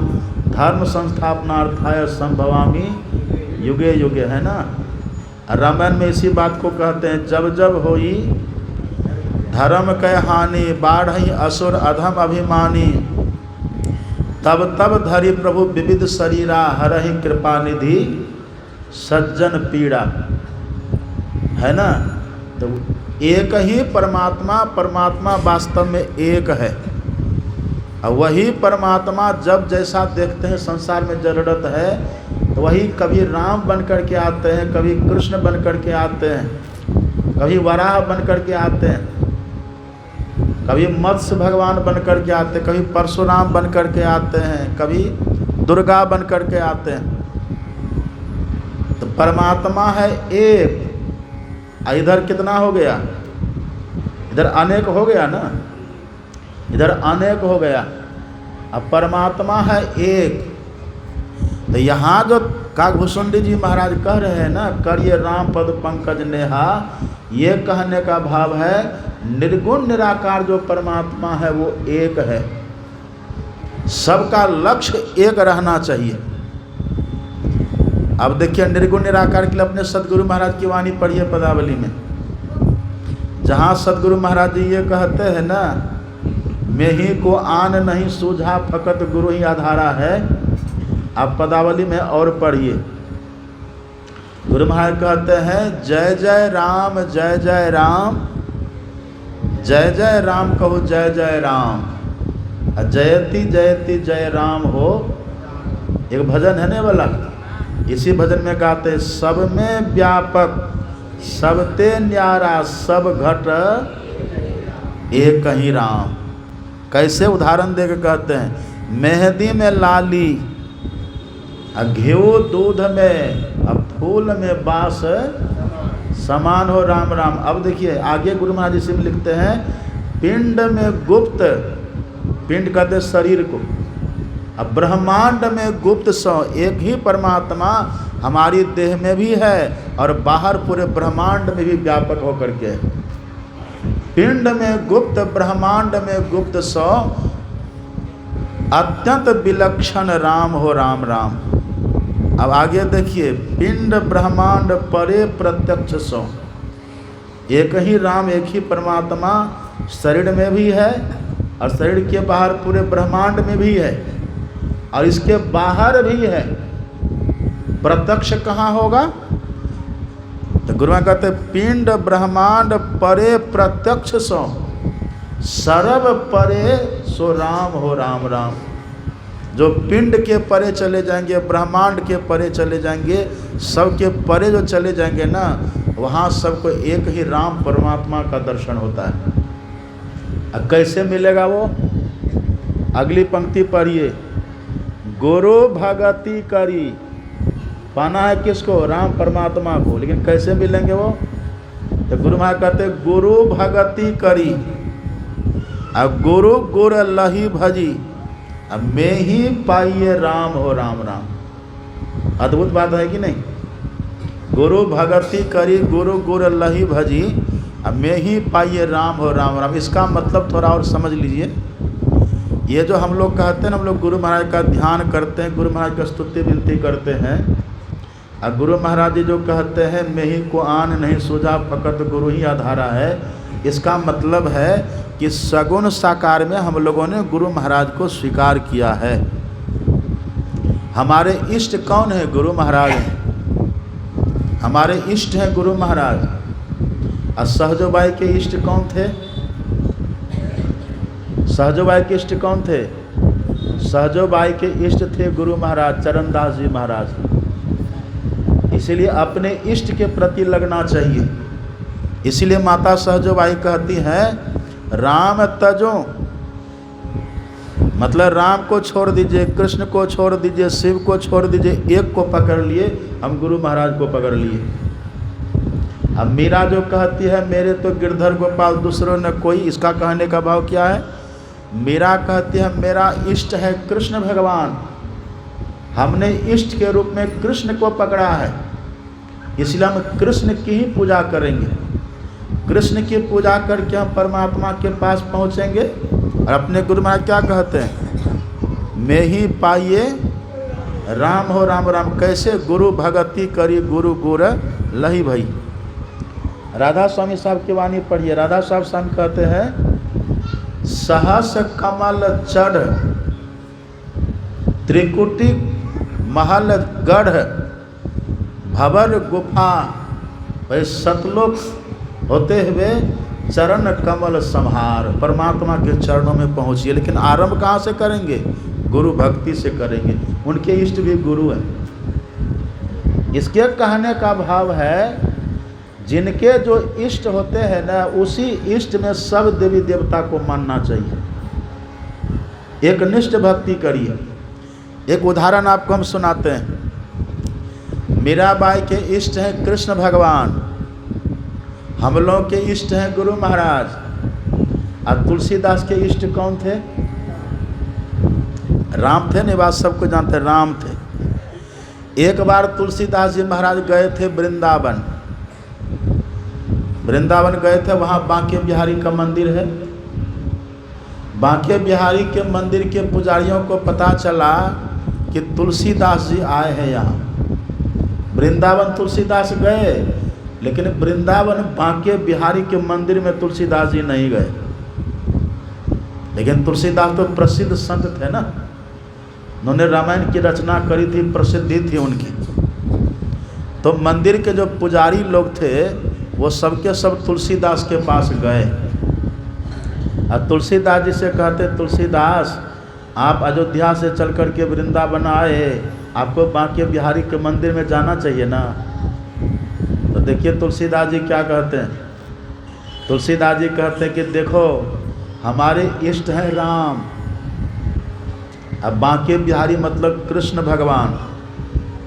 धर्म संस्थापनार्थाय संभवामि युगे युगे। है ना? रामायण में इसी बात को कहते हैं, जब जब होई धर्म कह हानि बाढ़ई असुर अधम अभिमानी तब तब धरि प्रभु विविध शरीरा हरहि कृपा निधि सज्जन पीड़ा। है ना? तो एक ही परमात्मा, परमात्मा वास्तव में एक है। और वही परमात्मा जब जैसा देखते हैं संसार में जरूरत है, तो वही कभी राम बन कर के आते हैं, कभी कृष्ण बन कर के आते हैं, कभी वराह बन कर के आते हैं, कभी मत्स्य भगवान बन कर के आते हैं, कभी परशुराम बन कर के आते हैं, कभी दुर्गा बन कर के आते हैं। तो परमात्मा है एक। इधर कितना हो गया? इधर अनेक हो गया ना, इधर अनेक हो गया। अब परमात्मा है एक। तो यहाँ जो काकभूषुंडी जी महाराज कह रहे हैं ना, करिए राम पद पंकज नेहा, ये कहने का भाव है निर्गुण निराकार जो परमात्मा है वो एक है। सबका लक्ष्य एक रहना चाहिए। अब देखिए निर्गुण निराकार के लिए अपने सदगुरु महाराज की वाणी पढ़िए पदावली में, जहाँ सदगुरु महाराज जी ये कहते हैं ना, मैं ही को आन नहीं सूझा फकत गुरु ही आधारा है। आप पदावली में और पढ़िए। गुरु महाराज कहते हैं जय जय राम जय जय राम, जय जय राम कहो जय जय राम, जयति जयति जय राम हो। एक भजन है ना वाला, इसी भजन में गाते हैं सब में व्यापक सब ते न्यारा सब घट एक ही राम। कैसे उदाहरण देकर कहते हैं मेहंदी में लाली, घिऊ दूध में, अब फूल में बास समान हो राम राम। अब देखिए आगे गुरु महाराज जी लिखते हैं पिंड में गुप्त, पिंड कहते शरीर को, अब ब्रह्मांड में गुप्त सौ, एक ही परमात्मा हमारी देह में भी है और बाहर पूरे ब्रह्मांड में भी व्यापक होकर के। पिंड में गुप्त ब्रह्मांड में गुप्त सौ, अत्यंत विलक्षण राम हो राम राम। अब आगे देखिए पिंड ब्रह्मांड परे प्रत्यक्ष सौ, एक ही राम एक ही परमात्मा शरीर में भी है और शरीर के बाहर पूरे ब्रह्मांड में भी है और इसके बाहर भी है। प्रत्यक्ष कहाँ होगा? तो गुरु कहते पिंड ब्रह्मांड परे प्रत्यक्ष सो, सर्व परे सो राम हो राम राम। जो पिंड के परे चले जाएंगे, ब्रह्मांड के परे चले जाएंगे, सबके परे जो चले जाएंगे ना, वहाँ सबको एक ही राम परमात्मा का दर्शन होता है। अब कैसे मिलेगा वो? अगली पंक्ति पढ़िए, गुरु भगति करी, पाना है किसको? राम परमात्मा को। लेकिन कैसे मिलेंगे वो? तो गुरु महाराज कहते गुरु भगति करी, अब गुरु गुर लही भजी, अब मैं ही पाइए राम हो राम राम। अद्भुत बात है कि नहीं? गुरु भगति करी गुरु गुर लही भजी, अब मैं ही पाइए राम हो राम राम। इसका मतलब थोड़ा और समझ लीजिए। ये जो हम लोग कहते हैं ना, हम लोग गुरु महाराज का ध्यान करते हैं, गुरु महाराज का स्तुति विनती करते हैं, और गुरु महाराज जी जो कहते हैं मैं ही को आन नहीं सूझा फकत गुरु ही आधारा है, इसका मतलब है कि सगुण साकार में हम लोगों ने गुरु महाराज को स्वीकार किया है। हमारे इष्ट कौन है? गुरु महाराज हैं। हमारे इष्ट हैं गुरु महाराज। और सहजोबाई के इष्ट कौन थे? सहजोबाई के इष्ट कौन थे? सहजोबाई के इष्ट थे गुरु महाराज चरणदास जी महाराज। इसीलिए अपने इष्ट के प्रति लगना चाहिए। इसीलिए माता सहजोबाई कहती हैं राम तजो, मतलब राम को छोड़ दीजिए, कृष्ण को छोड़ दीजिए, शिव को छोड़ दीजिए, एक को पकड़ लिए, हम गुरु महाराज को पकड़ लिए। अब मीरा जो कहती है मेरे तो गिरधर गोपाल दूसरों ने कोई, इसका कहने का भाव क्या है? मीरा कहती है मेरा इष्ट है कृष्ण भगवान, हमने इष्ट के रूप में कृष्ण को पकड़ा है, इसलिए हम कृष्ण की ही पूजा करेंगे। कृष्ण की पूजा करके हम परमात्मा के पास पहुँचेंगे। और अपने गुरु महाराज क्या कहते हैं? मैं ही पाइए राम हो राम राम। कैसे? गुरु भगति करी गुरु गुर लही भई। राधा स्वामी साहब की वाणी पढ़िए। राधा साहब स्वामी कहते हैं सहस कमल चढ़ त्रिकुटी महल गढ़ भवर गुफा, भाई सतलोक होते हुए चरण कमल संहार, परमात्मा के चरणों में पहुँचिए। लेकिन आरंभ कहाँ से करेंगे? गुरु भक्ति से करेंगे। उनके इष्ट भी गुरु हैं। इसके कहने का भाव है जिनके जो इष्ट होते हैं ना, उसी इष्ट में सब देवी देवता को मानना चाहिए। एक निष्ठ भक्ति करिए। एक उदाहरण आपको हम सुनाते हैं। मीराबाई के इष्ट हैं कृष्ण भगवान, हम लोग के इष्ट हैं गुरु महाराज। और तुलसीदास के इष्ट कौन थे? राम थे। नहीं, बात सबको जानते, राम थे। एक बार तुलसीदास जी महाराज गए थे वृंदावन। वृंदावन गए थे, वहाँ बांके बिहारी का मंदिर है। बांके बिहारी के मंदिर के पुजारियों को पता चला कि तुलसीदास जी आए हैं यहाँ। वृंदावन तुलसीदास गए, लेकिन वृंदावन बांके बिहारी के मंदिर में तुलसीदास जी नहीं गए। लेकिन तुलसीदास तो प्रसिद्ध संत थे ना, उन्होंने रामायण की रचना करी थी, प्रसिद्धि थी उनकी। तो मंदिर के जो पुजारी लोग थे वो सबके सब तुलसीदास के पास गए और तुलसीदास जी से कहते, तुलसीदास आप अयोध्या से चल कर के वृंदावन आए, आपको बांके बिहारी के मंदिर में जाना चाहिए ना। तो देखिए तुलसीदास जी क्या कहते हैं। तुलसीदास जी कहते हैं कि देखो हमारे इष्ट हैं राम, अब बांके बिहारी मतलब कृष्ण भगवान,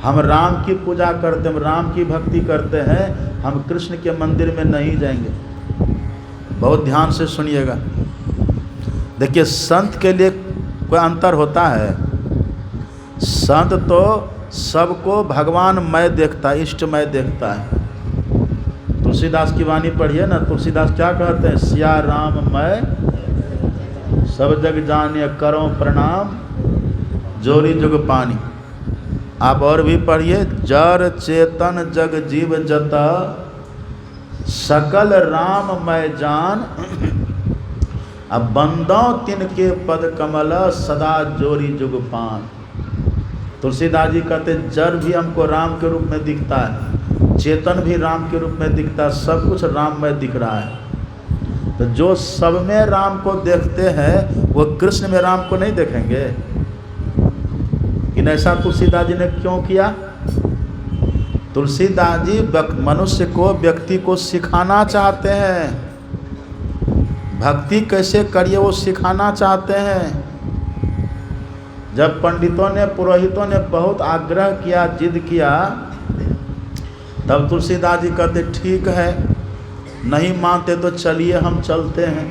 हम राम की पूजा करते हैं, हम राम की भक्ति करते हैं, हम कृष्ण के मंदिर में नहीं जाएंगे। बहुत ध्यान से सुनिएगा। देखिए संत के लिए कोई अंतर होता है। संत तो सबको भगवान मय देखता है, इष्टमय देखता है। तुलसीदास की वाणी पढ़िए ना, तुलसीदास क्या कहते हैं, सिया राम मय सब जग जानिए करो प्रणाम जोरी जुग पानी। आप और भी पढ़िए, जर चेतन जग जीव जता सकल राम मय जान, अब बंदों तिनके पद कमल सदा जोरी जुग पान। तुलसीदास जी कहते जर भी हमको राम के रूप में दिखता है, चेतन भी राम के रूप में दिखता है, सब कुछ राम में दिख रहा है। तो जो सब में राम को देखते हैं वो कृष्ण में राम को नहीं देखेंगे। इन ऐसा तुलसीदास जी ने क्यों किया? तुलसीदास जी मनुष्य को, व्यक्ति को सिखाना चाहते हैं, भक्ति कैसे करिए वो सिखाना चाहते हैं। जब पंडितों ने, पुरोहितों ने बहुत आग्रह किया, जिद किया, तब तुलसीदास जी कहते ठीक है, नहीं मानते तो चलिए हम चलते हैं।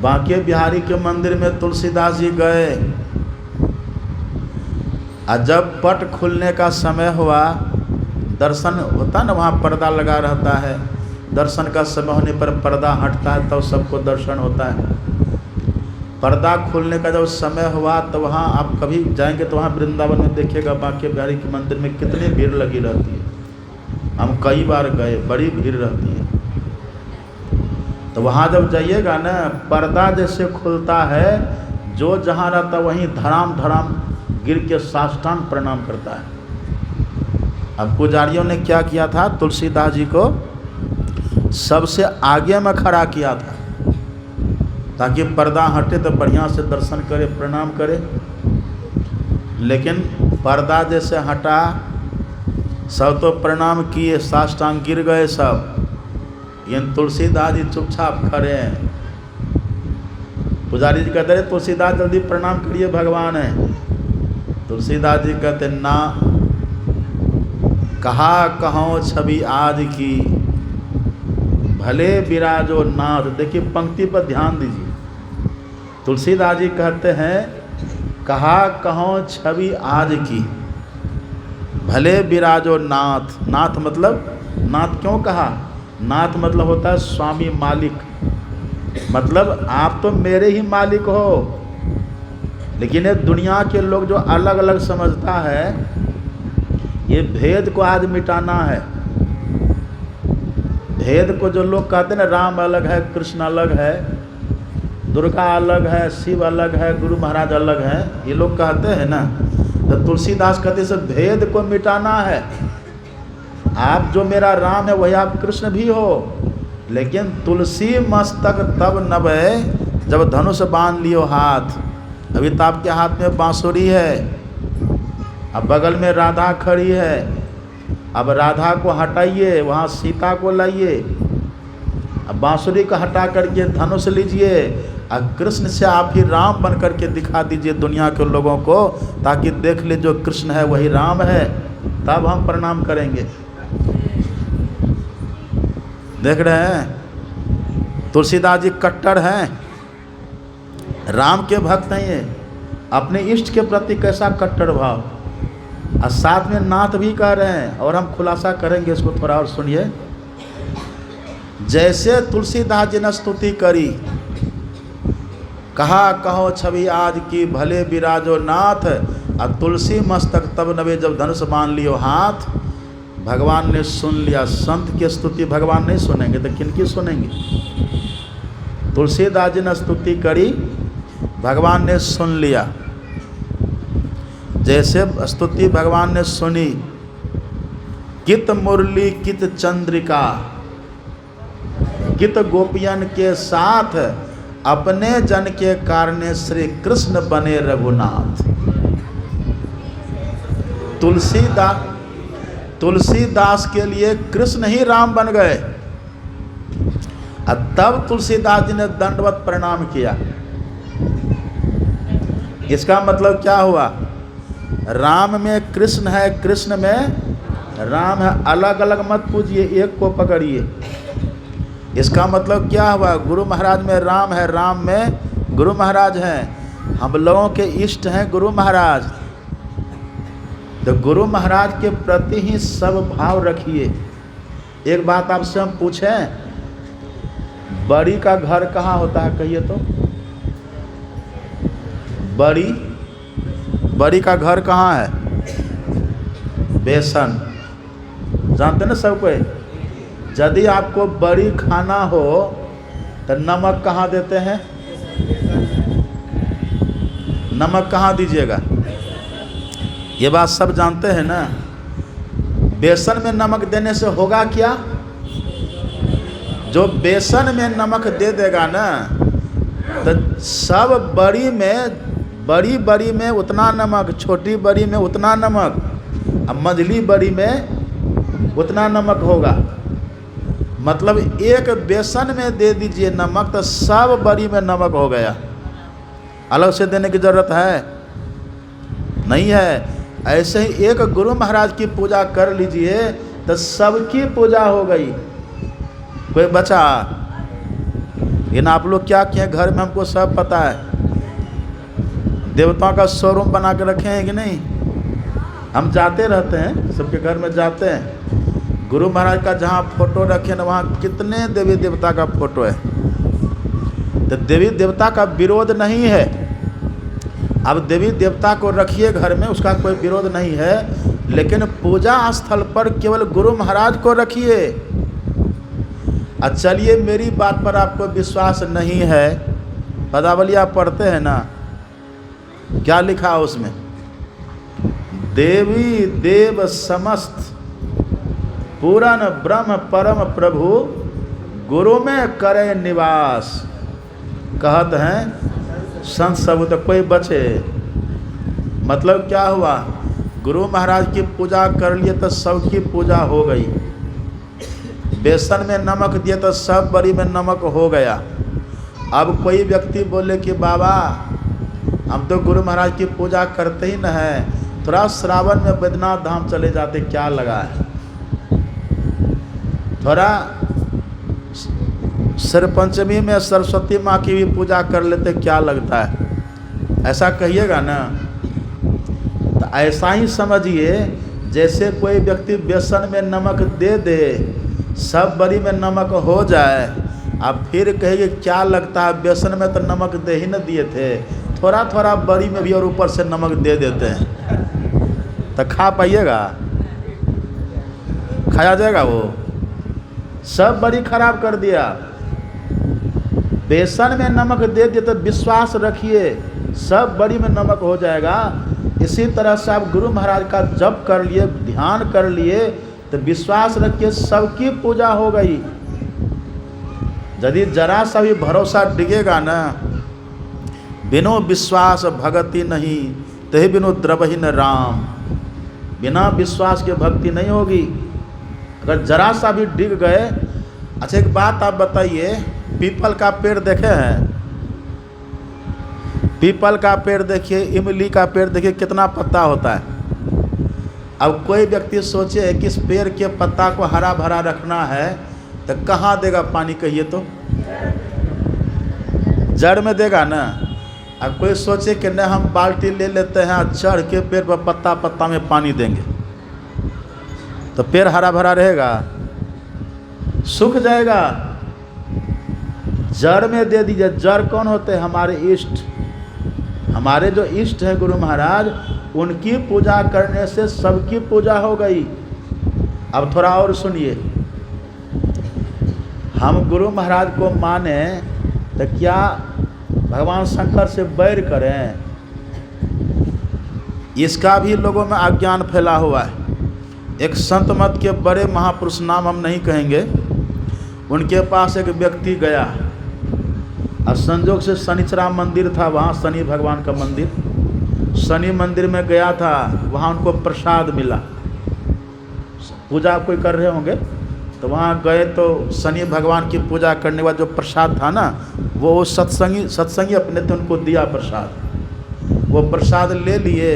बांके बिहारी के मंदिर में तुलसीदास जी गए और जब पट खुलने का समय हुआ, दर्शन होता ना, वहाँ पर्दा लगा रहता है, दर्शन का समय होने पर पर्दा हटता है, तब सबको दर्शन होता है। पर्दा खुलने का जब समय हुआ तो वहाँ आप कभी जाएंगे तो वहाँ वृंदावन में देखिएगा बांके बिहारी के मंदिर में कितनी भीड़ लगी रहती है। हम कई बार गए, बड़ी भीड़ रहती है। तो वहाँ जब जाइएगा ना, पर्दा जैसे खुलता है, जो जहाँ रहता वहीं धड़ाम धड़ाम गिर के साष्टांग प्रणाम करता है। अब पुजारियों ने क्या किया था, तुलसीदास जी को सबसे आगे में खड़ा किया था ताकि पर्दा हटे तो बढ़िया से दर्शन करे, प्रणाम करे। लेकिन पर्दा जैसे हटा, सब तो प्रणाम किए, साष्टांग गिर गए सब, इन तुलसीदास जी चुपचाप खड़े हैं। पुजारी जी कहते रहे तुलसीदास जल्दी प्रणाम करिए, भगवान है। तुलसीदास जी कहते ना, कहा कहो छवि आज की भले विराजो नाथ। देखिए पंक्ति पर ध्यान दीजिए। तुलसीदास जी कहते हैं कहा कहो छवि आज की भले विराजो नाथ। नाथ मतलब, नाथ क्यों कहा? नाथ मतलब होता है स्वामी, मालिक, मतलब आप तो मेरे ही मालिक हो। लेकिन ये दुनिया के लोग जो अलग अलग समझता है, ये भेद को आज मिटाना है। भेद को जो लोग कहते हैं ना, राम अलग है, कृष्ण अलग है, दुर्गा अलग है, शिव अलग है, गुरु महाराज अलग है, ये लोग कहते हैं ना, तो तुलसीदास कहते से भेद को मिटाना है। आप जो मेरा राम है वही आप कृष्ण भी हो। लेकिन तुलसी मस्तक तब नभै जब धनुष बांध लियो हाथ। अभी तो आपके हाथ में बांसुरी है, अब बगल में राधा खड़ी है, अब राधा को हटाइए, वहाँ सीता को लाइए, अब बांसुरी को हटा करके धनुष लीजिए और कृष्ण से आप ही राम बन करके दिखा दीजिए दुनिया के लोगों को, ताकि देख ले जो कृष्ण है वही राम है, तब हम प्रणाम करेंगे। देख रहे हैं तुलसीदास जी कट्टर हैं, राम के भक्त हैं, ये अपने इष्ट के प्रति कैसा कट्टर भाव, और साथ में नाथ भी कह रहे हैं। और हम खुलासा करेंगे इसको, थोड़ा और सुनिए। जैसे तुलसीदास जी ने स्तुति करी, कहा कहो छवि आज की भले विराजो नाथ, और तुलसी मस्तक तब नवे जब धनुष बांध लियो हाथ, भगवान ने सुन लिया। संत की स्तुति भगवान नहीं सुनेंगे तो किनकी सुनेंगे? तुलसीदास जी ने स्तुति करी, भगवान ने सुन लिया। जैसे स्तुति भगवान ने सुनी, कित मुरली कित चंद्रिका, कित गोपियन के साथ अपने जन के कारण श्री कृष्ण बने रघुनाथ। तुलसीदास के लिए कृष्ण ही राम बन गए। और तब तुलसीदास जी ने दंडवत प्रणाम किया। इसका मतलब क्या हुआ? राम में कृष्ण है, कृष्ण में राम है, अलग अलग मत पूजिए, एक को पकड़िए। इसका मतलब क्या हुआ? गुरु महाराज में राम है, राम में गुरु महाराज हैं। हम लोगों के इष्ट हैं गुरु महाराज, तो गुरु महाराज के प्रति ही सब भाव रखिए। एक बात आपसे हम पूछें, बड़ी का घर कहाँ होता है? कहिए तो। बड़ी का घर कहाँ है? बेसन। जानते ना सब कोई? यदि आपको बड़ी खाना हो तो नमक कहाँ देते हैं? नमक कहाँ दीजिएगा? ये बात सब जानते हैं ना। बेसन में नमक देने से होगा क्या? जो बेसन में नमक दे देगा ना, तो सब बड़ी में उतना नमक, छोटी बड़ी में उतना नमक, अब मझली बड़ी में उतना नमक होगा। मतलब एक बेसन में दे दीजिए नमक तो सब बड़ी में नमक हो गया। अलग से देने की जरूरत है नहीं है। ऐसे ही एक गुरु महाराज की पूजा कर लीजिए तो सबकी पूजा हो गई, कोई बचा। लेकिन आप लोग क्या किए घर में, हमको सब पता है। देवताओं का शोरूम बना के रखे हैं कि नहीं? हम जाते रहते हैं, सबके घर में जाते हैं। गुरु महाराज का जहाँ फोटो रखे ना, वहाँ कितने देवी देवता का फोटो है। तो देवी देवता का विरोध नहीं है। अब देवी देवता को रखिए घर में, उसका कोई विरोध नहीं है, लेकिन पूजा स्थल पर केवल गुरु महाराज को रखिए। चलिए, मेरी बात पर आपको विश्वास नहीं है, पदावली आप पढ़ते हैं ना, क्या लिखा उसमें? देवी देव समस्त पूरन ब्रह्म परम प्रभु गुरु में करे निवास। कहत हैं संत सब तो कोई बचे। मतलब क्या हुआ? गुरु महाराज की पूजा कर लिए तो सबकी पूजा हो गई। बेसन में नमक दिए तो सब बड़ी में नमक हो गया। अब कोई व्यक्ति बोले कि बाबा हम तो गुरु महाराज की पूजा करते ही न हैं, थोड़ा श्रावण में बैद्यनाथ धाम चले जाते, क्या लगा है? थोड़ा सिर पंचमी में सरस्वती माँ की भी पूजा कर लेते, क्या लगता है? ऐसा कहिएगा ना। तो ऐसा ही समझिए, जैसे कोई व्यक्ति बेसन में नमक दे दे, सब बड़ी में नमक हो जाए, आप फिर कहेंगे क्या लगता है, बेसन में तो नमक दे ही न दिए थे, थोड़ा थोड़ा बड़ी में भी और ऊपर से नमक दे देते हैं, तो खा पाइएगा? खाया जाएगा? वो सब बड़ी खराब कर दिया। बेसन में नमक दे दिए तो विश्वास रखिए सब बड़ी में नमक हो जाएगा। इसी तरह से आप गुरु महाराज का जप कर लिए, ध्यान कर लिए, तो विश्वास रखिए सबकी पूजा हो गई। यदि जरा सा भी भरोसा डिगेगा ना, बिनो विश्वास भगति नहीं, तही बिनो द्रवहि न राम। बिना विश्वास के भक्ति नहीं होगी। अगर जरा सा भी डिग गए। अच्छा, एक बात आप बताइए, पीपल का पेड़ देखे हैं? पीपल का पेड़ देखिए, इमली का पेड़ देखिए, कितना पत्ता होता है। अब कोई व्यक्ति सोचे कि इस पेड़ के पत्ता को हरा भरा रखना है, तो कहाँ देगा पानी? कहिए तो। जड़ में देगा ना। अब कोई सोचे कि नहीं, हम बाल्टी ले लेते हैं, चढ़ के पेड़ पर पत्ता पत्ता में पानी देंगे, तो पेड़ हरा भरा रहेगा? सूख जाएगा। जड़ में दे दीजिए। जड़ कौन होते हैं? हमारे इष्ट। हमारे जो इष्ट हैं गुरु महाराज, उनकी पूजा करने से सबकी पूजा हो गई। अब थोड़ा और सुनिए। हम गुरु महाराज को माने तो क्या भगवान शंकर से बैर करें? इसका भी लोगों में अज्ञान फैला हुआ है। एक संत मत के बड़े महापुरुष, नाम हम नहीं कहेंगे, उनके पास एक व्यक्ति गया और संजोग से शनिचरा मंदिर था, वहाँ शनि भगवान का मंदिर, शनि मंदिर में गया था, वहाँ उनको प्रसाद मिला। पूजा कोई कर रहे होंगे तो वहाँ गए तो शनि भगवान की पूजा करने के बाद जो प्रसाद था ना, वो सत्संगी अपने थे, उनको दिया प्रसाद। वो प्रसाद ले लिए।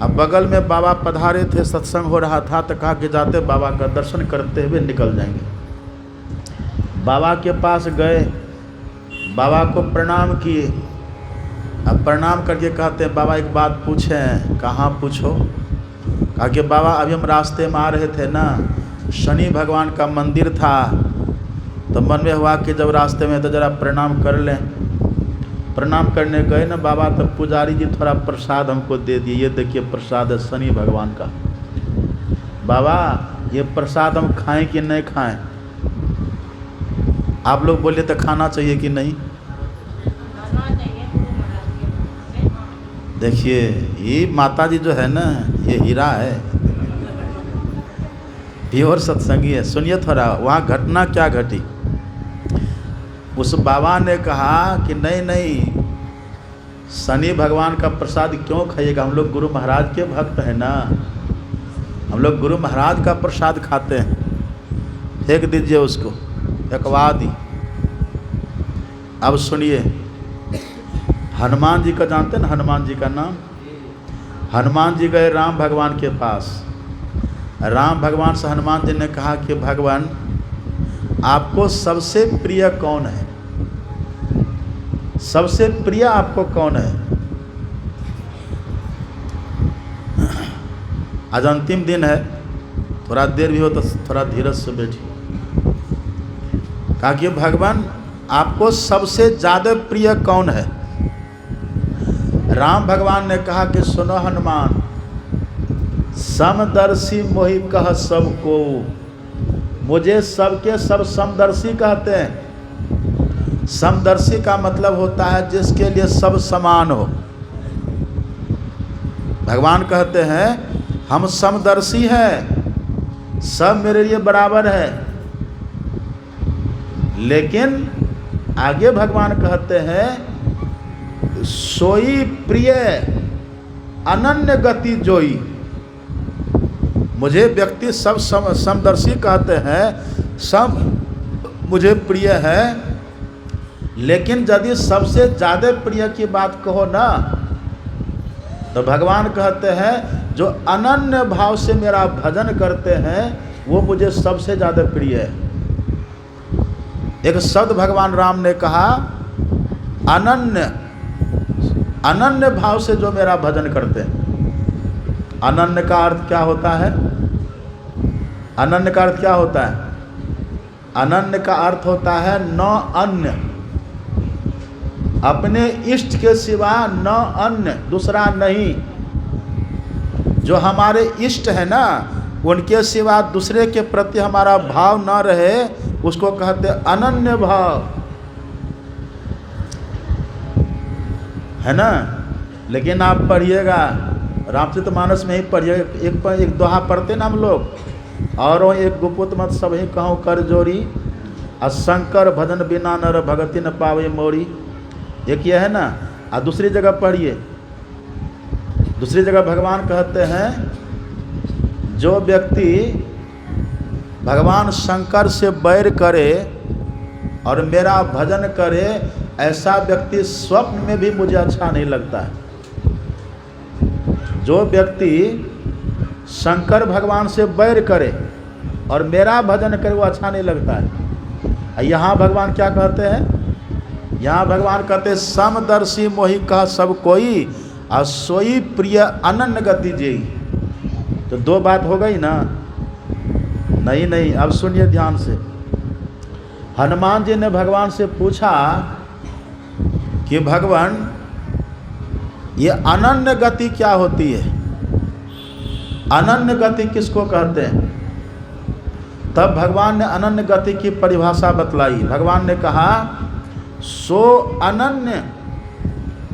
अब बगल में बाबा पधारे थे, सत्संग हो रहा था, तो कहा कि जाते बाबा का दर्शन करते हुए निकल जाएंगे। बाबा के पास गए, बाबा को प्रणाम किए। अब प्रणाम करके कहते हैं बाबा एक बात पूछें। कहाँ पूछो? कहा कि बाबा अभी हम रास्ते में आ रहे थे ना, शनि भगवान का मंदिर था, तो मन में हुआ कि जब रास्ते में तो ज़रा प्रणाम कर लें। प्रणाम करने गए ना बाबा, तो पुजारी जी थोड़ा प्रसाद हमको दे दिए, ये देखिए प्रसाद है शनि भगवान का। बाबा ये प्रसाद हम खाएं कि नहीं खाएं? आप लोग बोलिए तो खाना चाहिए कि नहीं? देखिए ये माता जी जो है ना, ये हीरा है, प्योर सत्संगी है। सुनिए थोड़ा, वहाँ घटना क्या घटी। उस बाबा ने कहा कि नहीं नहीं, शनि भगवान का प्रसाद क्यों खाइएगा, हम लोग गुरु महाराज के भक्त हैं ना, हम लोग गुरु महाराज का प्रसाद खाते हैं, फेंक दीजिए उसको, फेंकवा दी। अब सुनिए, हनुमान जी का जानते हैं ना, हनुमान जी का नाम। हनुमान जी गए राम भगवान के पास। राम भगवान से हनुमान जी ने कहा कि भगवान आपको सबसे प्रिय कौन है, सबसे प्रिय आपको कौन है? आज अंतिम दिन है, थोड़ा देर भी हो तो थोड़ा धीरज से बैठिए। कहा कि भगवान आपको सबसे ज़्यादा प्रिय कौन है? राम भगवान ने कहा कि सुनो हनुमान, समदर्शी मोहि कह सबको, मुझे सबके सब समदर्शी कहते हैं। समदर्शी का मतलब होता है जिसके लिए सब समान हो। भगवान कहते हैं हम समदर्शी हैं, सब मेरे लिए बराबर है। लेकिन आगे भगवान कहते हैं सोई प्रिय अनन्य गति जोई। मुझे व्यक्ति सब समदर्शी कहते हैं, सब मुझे प्रिय है, लेकिन यदि सबसे ज़्यादा प्रिय की बात कहो ना, तो भगवान कहते हैं जो अनन्य भाव से मेरा भजन करते हैं वो मुझे सबसे ज़्यादा प्रिय है। एक शब्द भगवान राम ने कहा, अनन्य भाव से जो मेरा भजन करते हैं। अनन्य का अर्थ क्या होता है? अनन्य का अर्थ क्या होता है? अनन्य का अर्थ होता है न अन्य, अपने इष्ट के सिवा न अन्य, दूसरा नहीं। जो हमारे इष्ट है ना, उनके सिवा दूसरे के प्रति हमारा भाव न रहे, उसको कहते अनन्य भाव, है ना। लेकिन आप पढ़िएगा रामचरितमानस में ही पढ़िएगा, एक दोहा पढ़ते ना हम लोग, और एक गुपुत मत सब ही कहूँ कर जोरी, शंकर भजन बिना नर भगति न पावे मोरी। एक ये है ना। और दूसरी जगह पढ़िए, दूसरी जगह भगवान कहते हैं जो व्यक्ति भगवान शंकर से बैर करे और मेरा भजन करे, ऐसा व्यक्ति स्वप्न में भी मुझे अच्छा नहीं लगता है। जो व्यक्ति शंकर भगवान से बैर करे और मेरा भजन करे वो अच्छा नहीं लगता है। यहाँ भगवान क्या कहते हैं? यहाँ भगवान कहते हैं समदर्शी मोहि कह सब कोई, और सोई प्रिय अनन्य गति जेई। तो दो बात हो गई ना? नहीं, अब सुनिए ध्यान से। हनुमान जी ने भगवान से पूछा कि भगवान ये अनन्य गति क्या होती है? अनन्य गति किसको कहते हैं? तब भगवान ने अनन्य गति की परिभाषा बतलाई। भगवान ने कहा सो अनन्य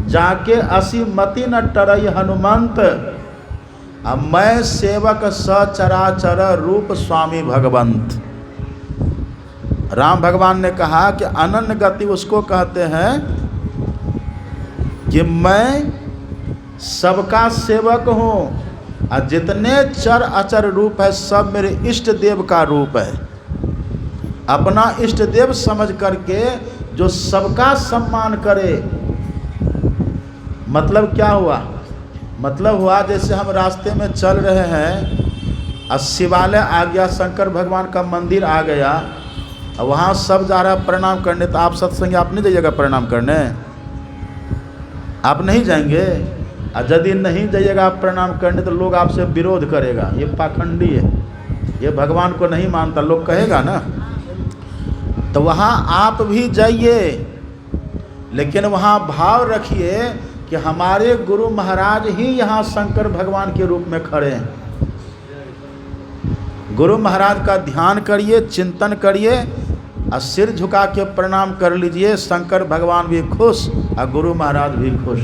जाके असी मति न टरई हनुमंत, अब मैं सेवक सचराचर रूप स्वामी भगवंत। राम भगवान ने कहा कि अनन्य गति उसको कहते हैं कि मैं सबका सेवक हूँ, और जितने चर अचर रूप है सब मेरे इष्ट देव का रूप है। अपना इष्ट देव समझ करके जो सबका सम्मान करे, मतलब क्या हुआ? मतलब हुआ जैसे हम रास्ते में चल रहे हैं और शिवालय आ गया, शंकर भगवान का मंदिर आ गया, और वहाँ सब जा रहा है प्रणाम करने, तो आप सत्संग आप नहीं जाइएगा प्रणाम करने? आप नहीं जाएंगे? और यदि नहीं जाइएगा आप प्रणाम करने तो लोग आपसे विरोध करेगा, ये पाखंडी है, ये भगवान को नहीं मानता, लोग कहेगा ना। तो वहाँ आप भी जाइए, लेकिन वहाँ भाव रखिए कि हमारे गुरु महाराज ही यहाँ शंकर भगवान के रूप में खड़े हैं। गुरु महाराज का ध्यान करिए, चिंतन करिए, और सिर झुका के प्रणाम कर लीजिए। शंकर भगवान भी खुश और गुरु महाराज भी खुश।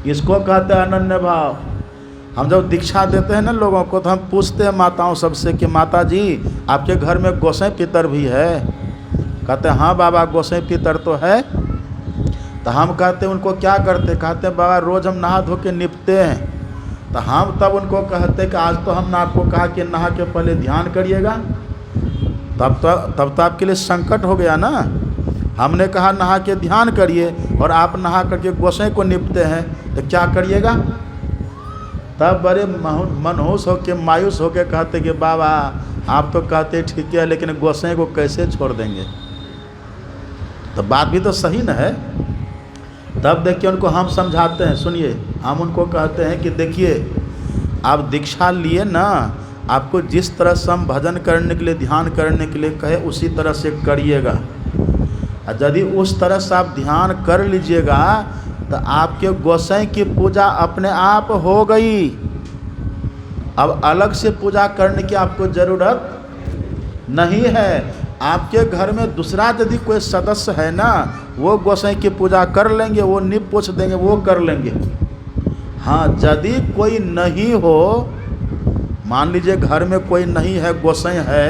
इसको कहते हैं अनन्य भाव। हम जब दीक्षा देते हैं ना लोगों को, तो हम पूछते हैं माताओं सबसे कि माता जी आपके घर में गोसाई पितर भी है? कहते हैं हाँ बाबा गोसाई पितर तो है। तो हम कहते हैं उनको क्या करते? कहते हैं बाबा रोज़ हम नहा धो के निपते हैं। तो हम तब उनको कहते कि आज तो हमने आपको कहा कि नहा के पहले ध्यान करिएगा, तब तो आपके लिए संकट हो गया ना। हमने कहा नहा के ध्यान करिए और आप नहा करके गोसाई को निपते हैं, तो क्या करिएगा? तब बड़े मनहूस होके मायूस होके कहते कि बाबा आप तो कहते ठीक है, लेकिन गोसाई को कैसे छोड़ देंगे? तो बात भी तो सही न है। तब देखिए उनको हम समझाते हैं, सुनिए, हम उनको कहते हैं कि देखिए आप दीक्षा लिए ना, आपको जिस तरह से हम भजन करने के लिए ध्यान करने के लिए कहे उसी तरह से करिएगा। और यदि उस तरह से आप ध्यान कर लीजिएगा तो आपके गोसाई की पूजा अपने आप हो गई। अब अलग से पूजा करने की आपको ज़रूरत नहीं है। आपके घर में दूसरा यदि कोई सदस्य है ना, वो गोसाई की पूजा कर लेंगे, वो नीप पोछ देंगे, वो कर लेंगे। हाँ, यदि कोई नहीं हो, मान लीजिए घर में कोई नहीं है, गोसाई है,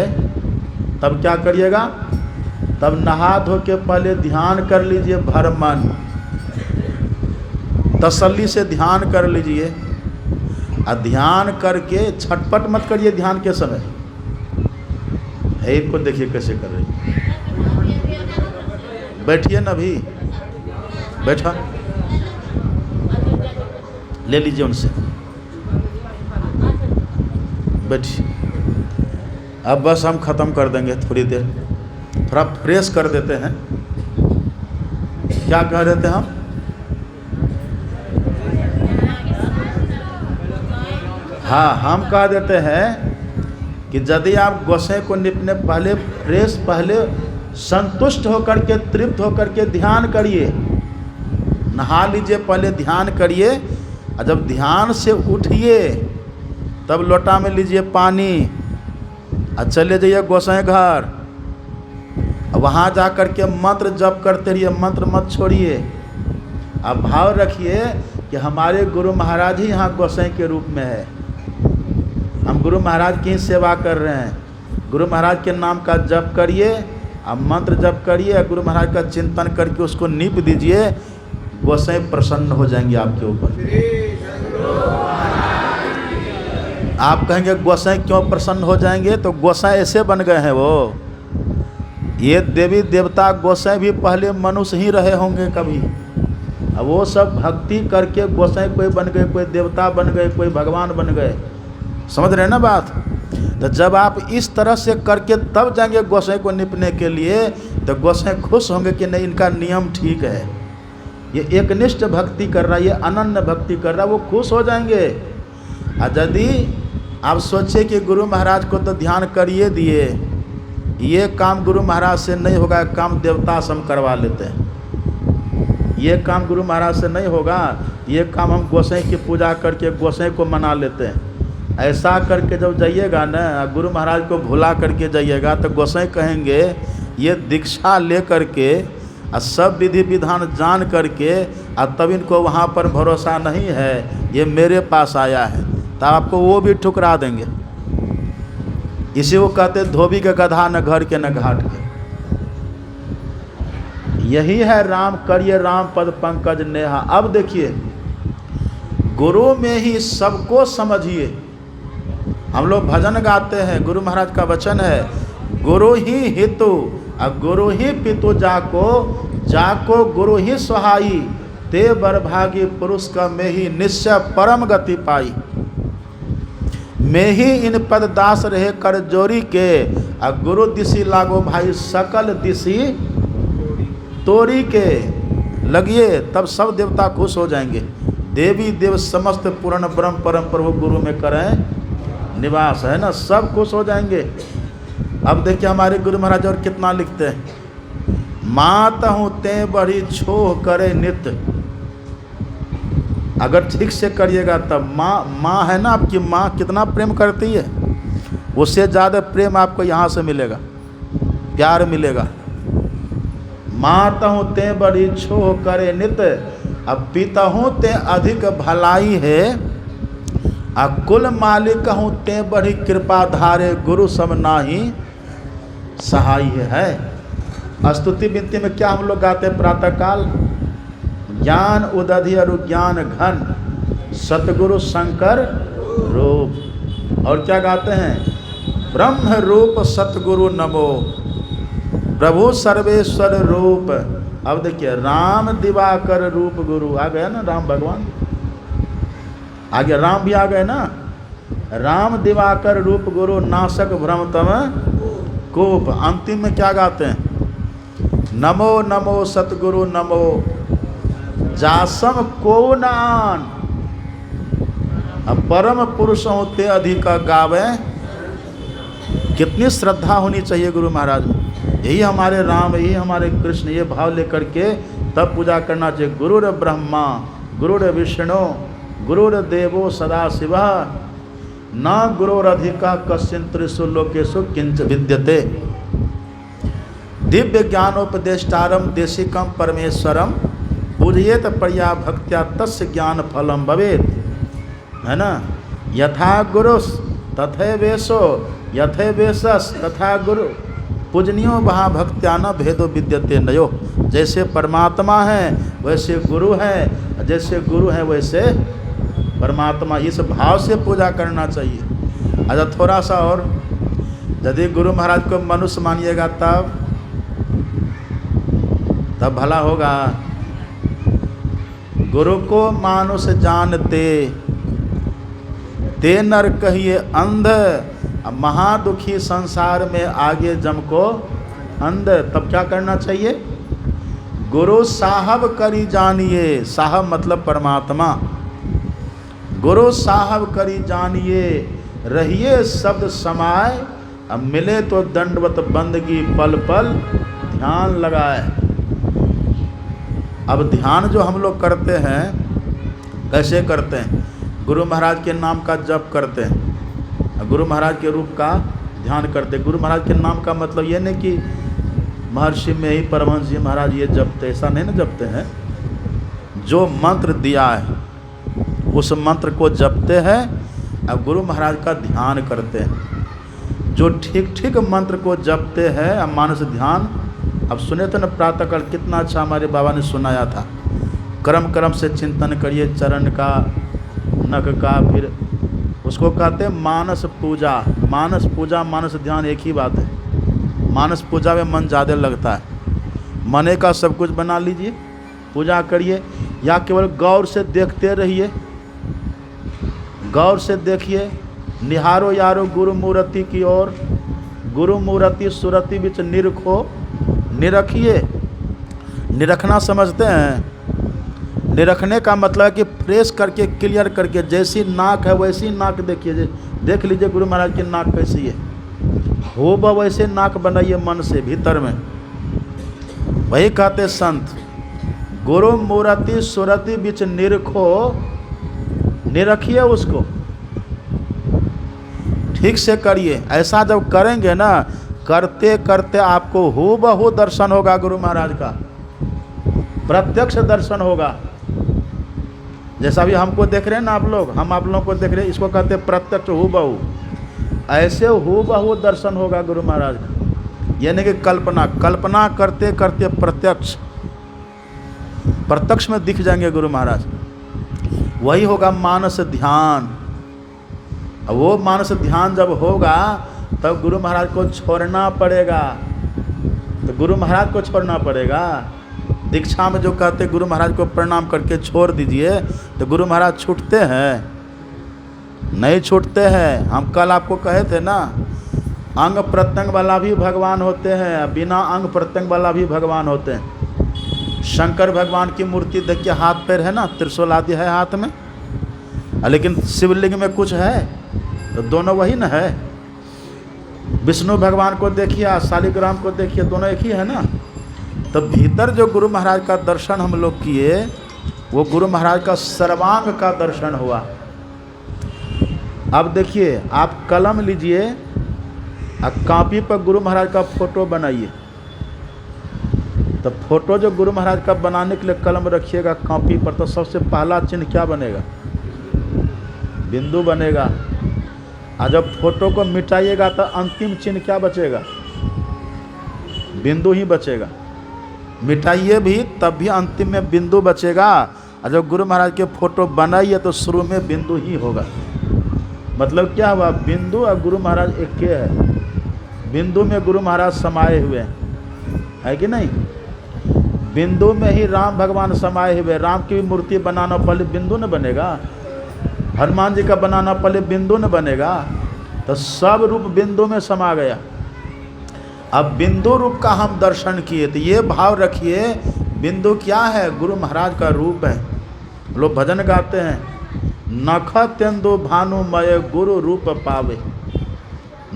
तब क्या करिएगा? तब नहा धो के पहले ध्यान कर लीजिए, भर मन तसल्ली से ध्यान कर लीजिए। और ध्यान करके छटपट मत करिए ध्यान के समय। है इनको देखिए कैसे कर रही, बैठिए ना भी, बैठा ले लीजिए उनसे, बैठिए। अब बस हम ख़त्म कर देंगे, थोड़ी देर थोड़ा फ्रेश कर देते हैं। क्या कह रहे थे हम? हाँ, हम कह देते हैं कि यदि आप गोसाई को निपने पहले फ्रेश, पहले संतुष्ट होकर के, तृप्त होकर के ध्यान करिए। नहा लीजिए, पहले ध्यान करिए, और जब ध्यान से उठिए तब लोटा में लीजिए पानी और चले जाइए गोसाई घर। वहाँ जा कर के मंत्र जप करते रहिए, मंत्र मत छोड़िए। आप भाव रखिए कि हमारे गुरु महाराज ही यहाँ गोसाई के रूप में है। हम गुरु महाराज की सेवा कर रहे हैं। गुरु महाराज के नाम का जप करिए, आप मंत्र जप करिए, गुरु महाराज का चिंतन करके उसको नीप दीजिए, गोसाई प्रसन्न हो जाएंगे आपके ऊपर। आप कहेंगे गोसाई क्यों प्रसन्न हो जाएंगे? तो गोसाई ऐसे बन गए हैं वो, ये देवी देवता गोसाई भी पहले मनुष्य ही रहे होंगे कभी। अब वो सब भक्ति करके गोसाई कोई बन गए, कोई देवता बन गए, कोई भगवान बन गए। समझ रहे हैं ना बात? तो जब आप इस तरह से करके तब जाएंगे गोसाई को निपने के लिए, तो गोसाई खुश होंगे कि नहीं इनका नियम ठीक है, ये एकनिष्ठ भक्ति कर रहा है, ये अनन्य भक्ति कर रहा है, वो खुश हो जाएंगे। और यदि आप सोचे कि गुरु महाराज को तो ध्यान करिए दिए, ये काम गुरु महाराज से नहीं होगा, काम देवता से हम करवा लेते हैं, ये काम गुरु महाराज से नहीं होगा, ये काम हम गोसाई की पूजा करके गोसाई को मना लेते हैं। ऐसा करके जब जाइएगा ना, गुरु महाराज को भुला करके जाइएगा, तो गोसाई कहेंगे ये दीक्षा ले करके और सब विधि विधान जान करके और तब इनको वहाँ पर भरोसा नहीं है, ये मेरे पास आया है, तो आपको वो भी ठुकरा देंगे। इसी को कहते धोबी के गधा न घर के न घाट के। यही है राम करिए राम पद पंकज नेहा। अब देखिए, गुरु में ही सबको समझिए। हम लोग भजन गाते हैं, गुरु महाराज का वचन है, गुरु ही हितु और गुरु ही पितु जाको, जाको गुरु ही सहाई, ते बरभागी पुरुष का में ही निश्चय परम गति पाई। में ही इन पद दास रहे कर जोरी के, और गुरु दिशी लागो भाई सकल दिशी तोरी के। लगिए तब सब देवता खुश हो जाएंगे। देवी देव समस्त पूर्ण ब्रह्म परम प्रभु गुरु में करें निवास, है ना, सब खुश हो जाएंगे। अब देखिए हमारे गुरु महाराज और कितना लिखते हैं, मात हूँ ते बड़ी छोह करे नित्य। अगर ठीक से करिएगा तब माँ है ना, आपकी माँ कितना प्रेम करती है, उससे ज़्यादा प्रेम आपको यहाँ से मिलेगा, प्यार मिलेगा। माता हूँ ते बड़ी छोह करे नित्य, अब पिता हूँ ते अधिक भलाई है, अब कुल मालिक हूँ ते बड़ी कृपा धारे, गुरु सब नाही सहाय है। स्तुति विनती में क्या हम लोग गाते हैं प्रातःकाल, ज्ञान उदधि और ज्ञान घन, सतगुरु शंकर रूप। और क्या गाते हैं, ब्रह्म रूप सतगुरु नमो, प्रभु सर्वेश्वर रूप। अब देखिए राम दिवाकर रूप गुरु आ गया ना, राम भगवान आगे, राम भी आ गए ना, राम दिवाकर रूप गुरु, नासक भ्रम तम कोप। अंतिम में क्या गाते हैं, नमो नमो सतगुरु नमो, जासम को नान, अब परम पुरुष होते अधिक गावे। कितनी श्रद्धा होनी चाहिए गुरु महाराज में। यही हमारे राम, यही हमारे कृष्ण, ये भाव लेकर के तब पूजा करना चाहिए। गुरुर ब्रह्मा गुरुर विष्णु गुरुर देवो सदा शिवा, न गुरोरधिका कश्चिन त्रिषु लोकेषु किंच विद्यते। दिव्य ज्ञानोपदेष्टारम देशिकम परमेश्वरम, पूजयेत पर्या भक्त्या तस्य ज्ञान फलम भवेत, है ना। यथा गुरुस तथे वेशो, यथे वेशस तथा गुरु, पूजनियो वहाँ भक्त्या न भेदो विद्यते नयो। जैसे परमात्मा है वैसे गुरु है, जैसे गुरु है वैसे परमात्मा। इस भाव से पूजा करना चाहिए। अच्छा थोड़ा सा और, यदि गुरु महाराज को मनुष्य मानिएगा तब भला होगा। गुरु को मानुष जानते, ते नर कहिए अंध, महादुखी संसार में आगे जम को अंध। तब क्या करना चाहिए, गुरु साहब करी जानिए, साहब मतलब परमात्मा, गुरु साहब करी जानिए, रहिए शब्द समाय, अब मिले तो दंडवत बंदगी पल पल ध्यान लगाए। अब ध्यान जो हम लोग करते हैं कैसे करते हैं, गुरु महाराज के नाम का जप करते हैं, गुरु महाराज के रूप का ध्यान करते हैं। गुरु महाराज के नाम का मतलब ये नहीं कि महर्षि में ही परमहंस जी महाराज ये जपते, ऐसा नहीं ना जपते हैं। जो मंत्र दिया है उस मंत्र को जपते हैं और गुरु महाराज का ध्यान करते हैं। जो ठीक ठीक मंत्र को जपते हैं अब मानस ध्यान, अब सुने थे ना प्रातःकाल कितना अच्छा हमारे बाबा ने सुनाया था। क्रम क्रम से चिंतन करिए, चरण का, नख का, फिर उसको कहते हैं मानस पूजा। मानस पूजा मानस ध्यान एक ही बात है। मानस पूजा में मन ज़्यादा लगता है। मने का सब कुछ बना लीजिए, पूजा करिए, या केवल गौर से देखते रहिए, गौर से देखिए, निहारो यारो गुरु मूर्ति की ओर, गुरु मूर्ति सुरति बिच निरखो, निरखिए। निरखना समझते हैं, निरखने का मतलब है कि फ्रेश करके क्लियर करके, जैसी नाक है वैसी नाक देखिए, देख लीजिए गुरु महाराज की नाक कैसी है, हो ब वैसे नाक बनाइए मन से भीतर में। वही कहते संत, गुरु मूर्ति सुरति बिच निरखो, निरखिए उसको, ठीक से करिए। ऐसा जब करेंगे ना, करते करते आपको हूबहू दर्शन होगा गुरु महाराज का। प्रत्यक्ष दर्शन होगा। जैसा अभी हमको देख रहे हैं ना आप लोग, हम आप लोगों को देख रहे हैं, इसको कहते हैं प्रत्यक्ष हूबहू। ऐसे हूबहू दर्शन होगा गुरु महाराज का। यानी कि कल्पना करते करते प्रत्यक्ष में दिख जाएंगे गुरु महाराज। वही होगा मानस ध्यान। वो मानस ध्यान जब होगा तब गुरु महाराज को छोड़ना पड़ेगा। तो गुरु महाराज को छोड़ना पड़ेगा। दीक्षा में जो कहते गुरु महाराज को प्रणाम करके छोड़ दीजिए, तो गुरु महाराज छूटते हैं? नहीं छूटते हैं। हम कल आपको कहे थे ना, अंग प्रत्यंग वाला भी भगवान होते हैं, बिना अंग प्रत्यंग वाला भी भगवान होते हैं। शंकर भगवान की मूर्ति देखिए, हाथ पैर है ना, त्रिशूल आदि है हाथ में, लेकिन शिवलिंग में कुछ है? तो दोनों वही ना है। विष्णु भगवान को देखिए, शालिग्राम को देखिए, दोनों एक ही है ना। तो भीतर जो गुरु महाराज का दर्शन हम लोग किए, वो गुरु महाराज का सर्वांग का दर्शन हुआ। अब देखिए, आप कलम लीजिए और कॉपी पर गुरु महाराज का फोटो बनाइए। तो फोटो जो गुरु महाराज का बनाने के लिए कलम रखिएगा कॉपी पर, तो सबसे पहला चिन्ह क्या बनेगा? बिंदु बनेगा। और जब फोटो को मिटाइएगा तो अंतिम चिन्ह क्या बचेगा? बिंदु ही बचेगा। मिटाइए भी तब भी अंतिम में बिंदु बचेगा। और जब गुरु महाराज के फोटो बनाइए तो शुरू में बिंदु ही होगा। मतलब क्या हुआ? बिंदु और गुरु महाराज एक के है। बिंदु में गुरु महाराज समाये हुए हैं, है कि नहीं? बिंदु में ही राम भगवान समाये हुए। राम की मूर्ति बनाना पहले बिंदु न बनेगा? हनुमान जी का बनाना पहले बिंदु न बनेगा? तो सब रूप बिंदु में समा गया। अब बिंदु रूप का हम दर्शन किए, तो ये भाव रखिए, बिंदु क्या है? गुरु महाराज का रूप है। लोग भजन गाते हैं, नख तेंदु भानुमय गुरु रूप पावे।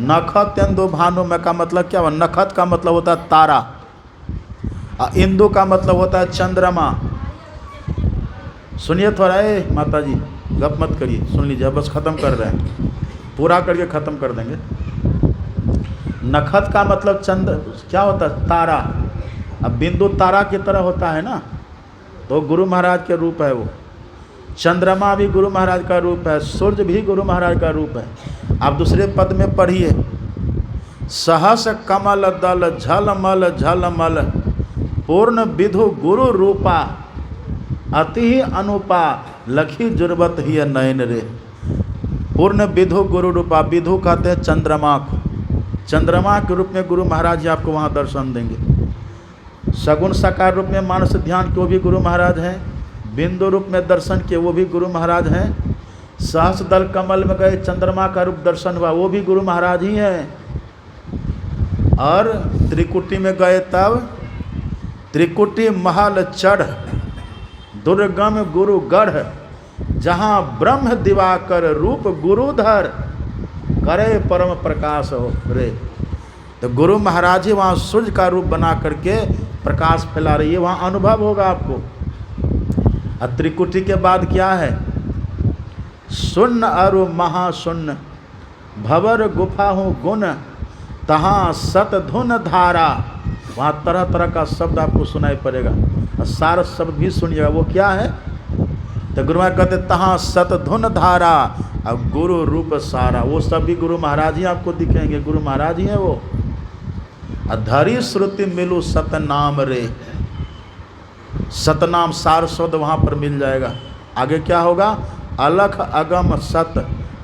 नख तेंदु भानुमय का मतलब क्या हुआ? नखत का मतलब होता है तारा, इंदु का मतलब होता है चंद्रमा। सुनिए थोड़ा, माता जी गप मत करिए, सुन लीजिए, बस ख़त्म कर रहे हैं, पूरा करके ख़त्म कर देंगे। नखत का मतलब चंद्र क्या होता है? तारा। अब बिंदु तारा की तरह होता है ना, तो गुरु महाराज के रूप है वो। चंद्रमा भी गुरु महाराज का रूप है, सूर्य भी गुरु महाराज का रूप है। आप दूसरे पद में पढ़िए, सहस कमल दल झलमल झलमल पूर्ण विधु गुरु रूपा अति अनुपा लखी जुर्बत ही नयन रे। पूर्ण विधु गुरु रूपा। विधु कहते हैं चंद्रमा को। चंद्रमा के रूप में गुरु महाराज जी आपको वहाँ दर्शन देंगे। सगुण साकार रूप में मानस ध्यान के वो भी गुरु महाराज हैं। बिंदु रूप में दर्शन किए वो भी गुरु महाराज हैं। सहस दल कमल में गए, चंद्रमा का रूप दर्शन हुआ, वो भी गुरु महाराज ही हैं। और त्रिकुटी में गए तब त्रिकुटी महल चढ़ दुर्गम गुरु गढ़ जहाँ ब्रह्म दिवाकर रूप गुरुधर करे परम प्रकाश हो रे। तो गुरु महाराज ही वहाँ सूर्य का रूप बना करके प्रकाश फैला रही है, वहाँ अनुभव होगा आपको। और त्रिकुटी के बाद क्या है? शून्य अरु महाशून्य भवर गुफा हूँ गुण तहाँ सतधुन धारा। वहाँ तरह तरह का शब्द आपको सुनाई पड़ेगा, और सारा शब्द भी सुनिएगा। वो क्या है? तो गुरु महाराज कहते तहाँ सतधुन धारा और गुरु रूप सारा। वो सब भी गुरु महाराज ही आपको दिखेंगे, गुरु महाराज ही हैं वो। अधरी श्रुति मिलू सतनाम रे। सतनाम सार शब्द वहाँ पर मिल जाएगा। आगे क्या होगा? अलख अगम सत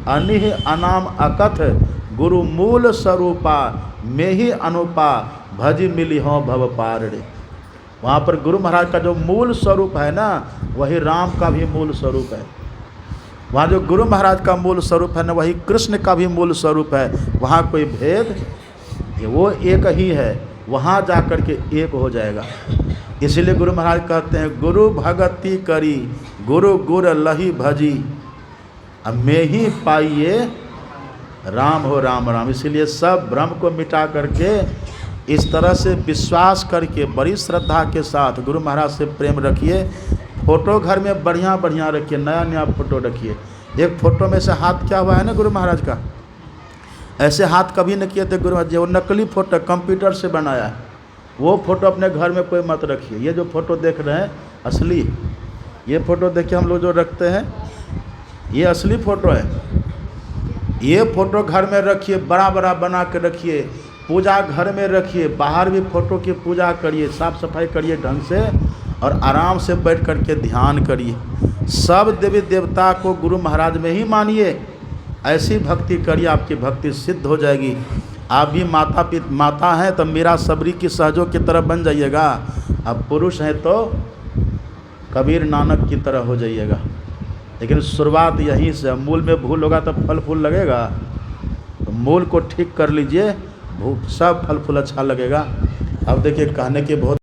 अनिह अनाम अकथ गुरु मूल स्वरूपा में ही अनुपा भजी मिली हो भव पार रे। वहाँ पर गुरु महाराज का जो मूल स्वरूप है ना, वही राम का भी मूल स्वरूप है। वहाँ जो गुरु महाराज का मूल स्वरूप है ना, वही कृष्ण का भी मूल स्वरूप है। वहाँ कोई भेद, वो एक ही है। वहाँ जा कर के एक हो जाएगा। इसीलिए गुरु महाराज कहते हैं गुरु भगति करी गुरु गुर लही भजी अब में ही पाइए राम हो राम राम। इसीलिए सब भ्रम को मिटा करके इस तरह से विश्वास करके बड़ी श्रद्धा के साथ गुरु महाराज से प्रेम रखिए। फ़ोटो घर में बढ़िया बढ़िया रखिए, नया नया फ़ोटो रखिए। एक फ़ोटो में से हाथ क्या हुआ है ना गुरु महाराज का, ऐसे हाथ कभी न किए थे गुरु महाराज जी। वो नकली फ़ोटो कंप्यूटर से बनाया है, वो फ़ोटो अपने घर में कोई मत रखिए। ये जो फ़ोटो देख रहे हैं असली, ये फ़ोटो देखिए हम लोग जो रखते हैं ये असली फ़ोटो है। ये फ़ोटो घर में रखिए, बड़ा बड़ा बना के रखिए, पूजा घर में रखिए, बाहर भी फ़ोटो की पूजा करिए, साफ़ सफाई करिए ढंग से और आराम से बैठ कर के ध्यान करिए। सब देवी देवता को गुरु महाराज में ही मानिए, ऐसी भक्ति करिए, आपकी भक्ति सिद्ध हो जाएगी। आप भी माता हैं तो मीरा सबरी की सहजों की तरह बन जाइएगा। अब पुरुष हैं तो कबीर नानक की तरह हो जाइएगा। लेकिन शुरुआत यहीं से, मूल में भूल होगा तो फल फूल लगेगा। तो मूल को ठीक कर लीजिए, सब फल फूल अच्छा लगेगा। अब देखिए कहने के बहुत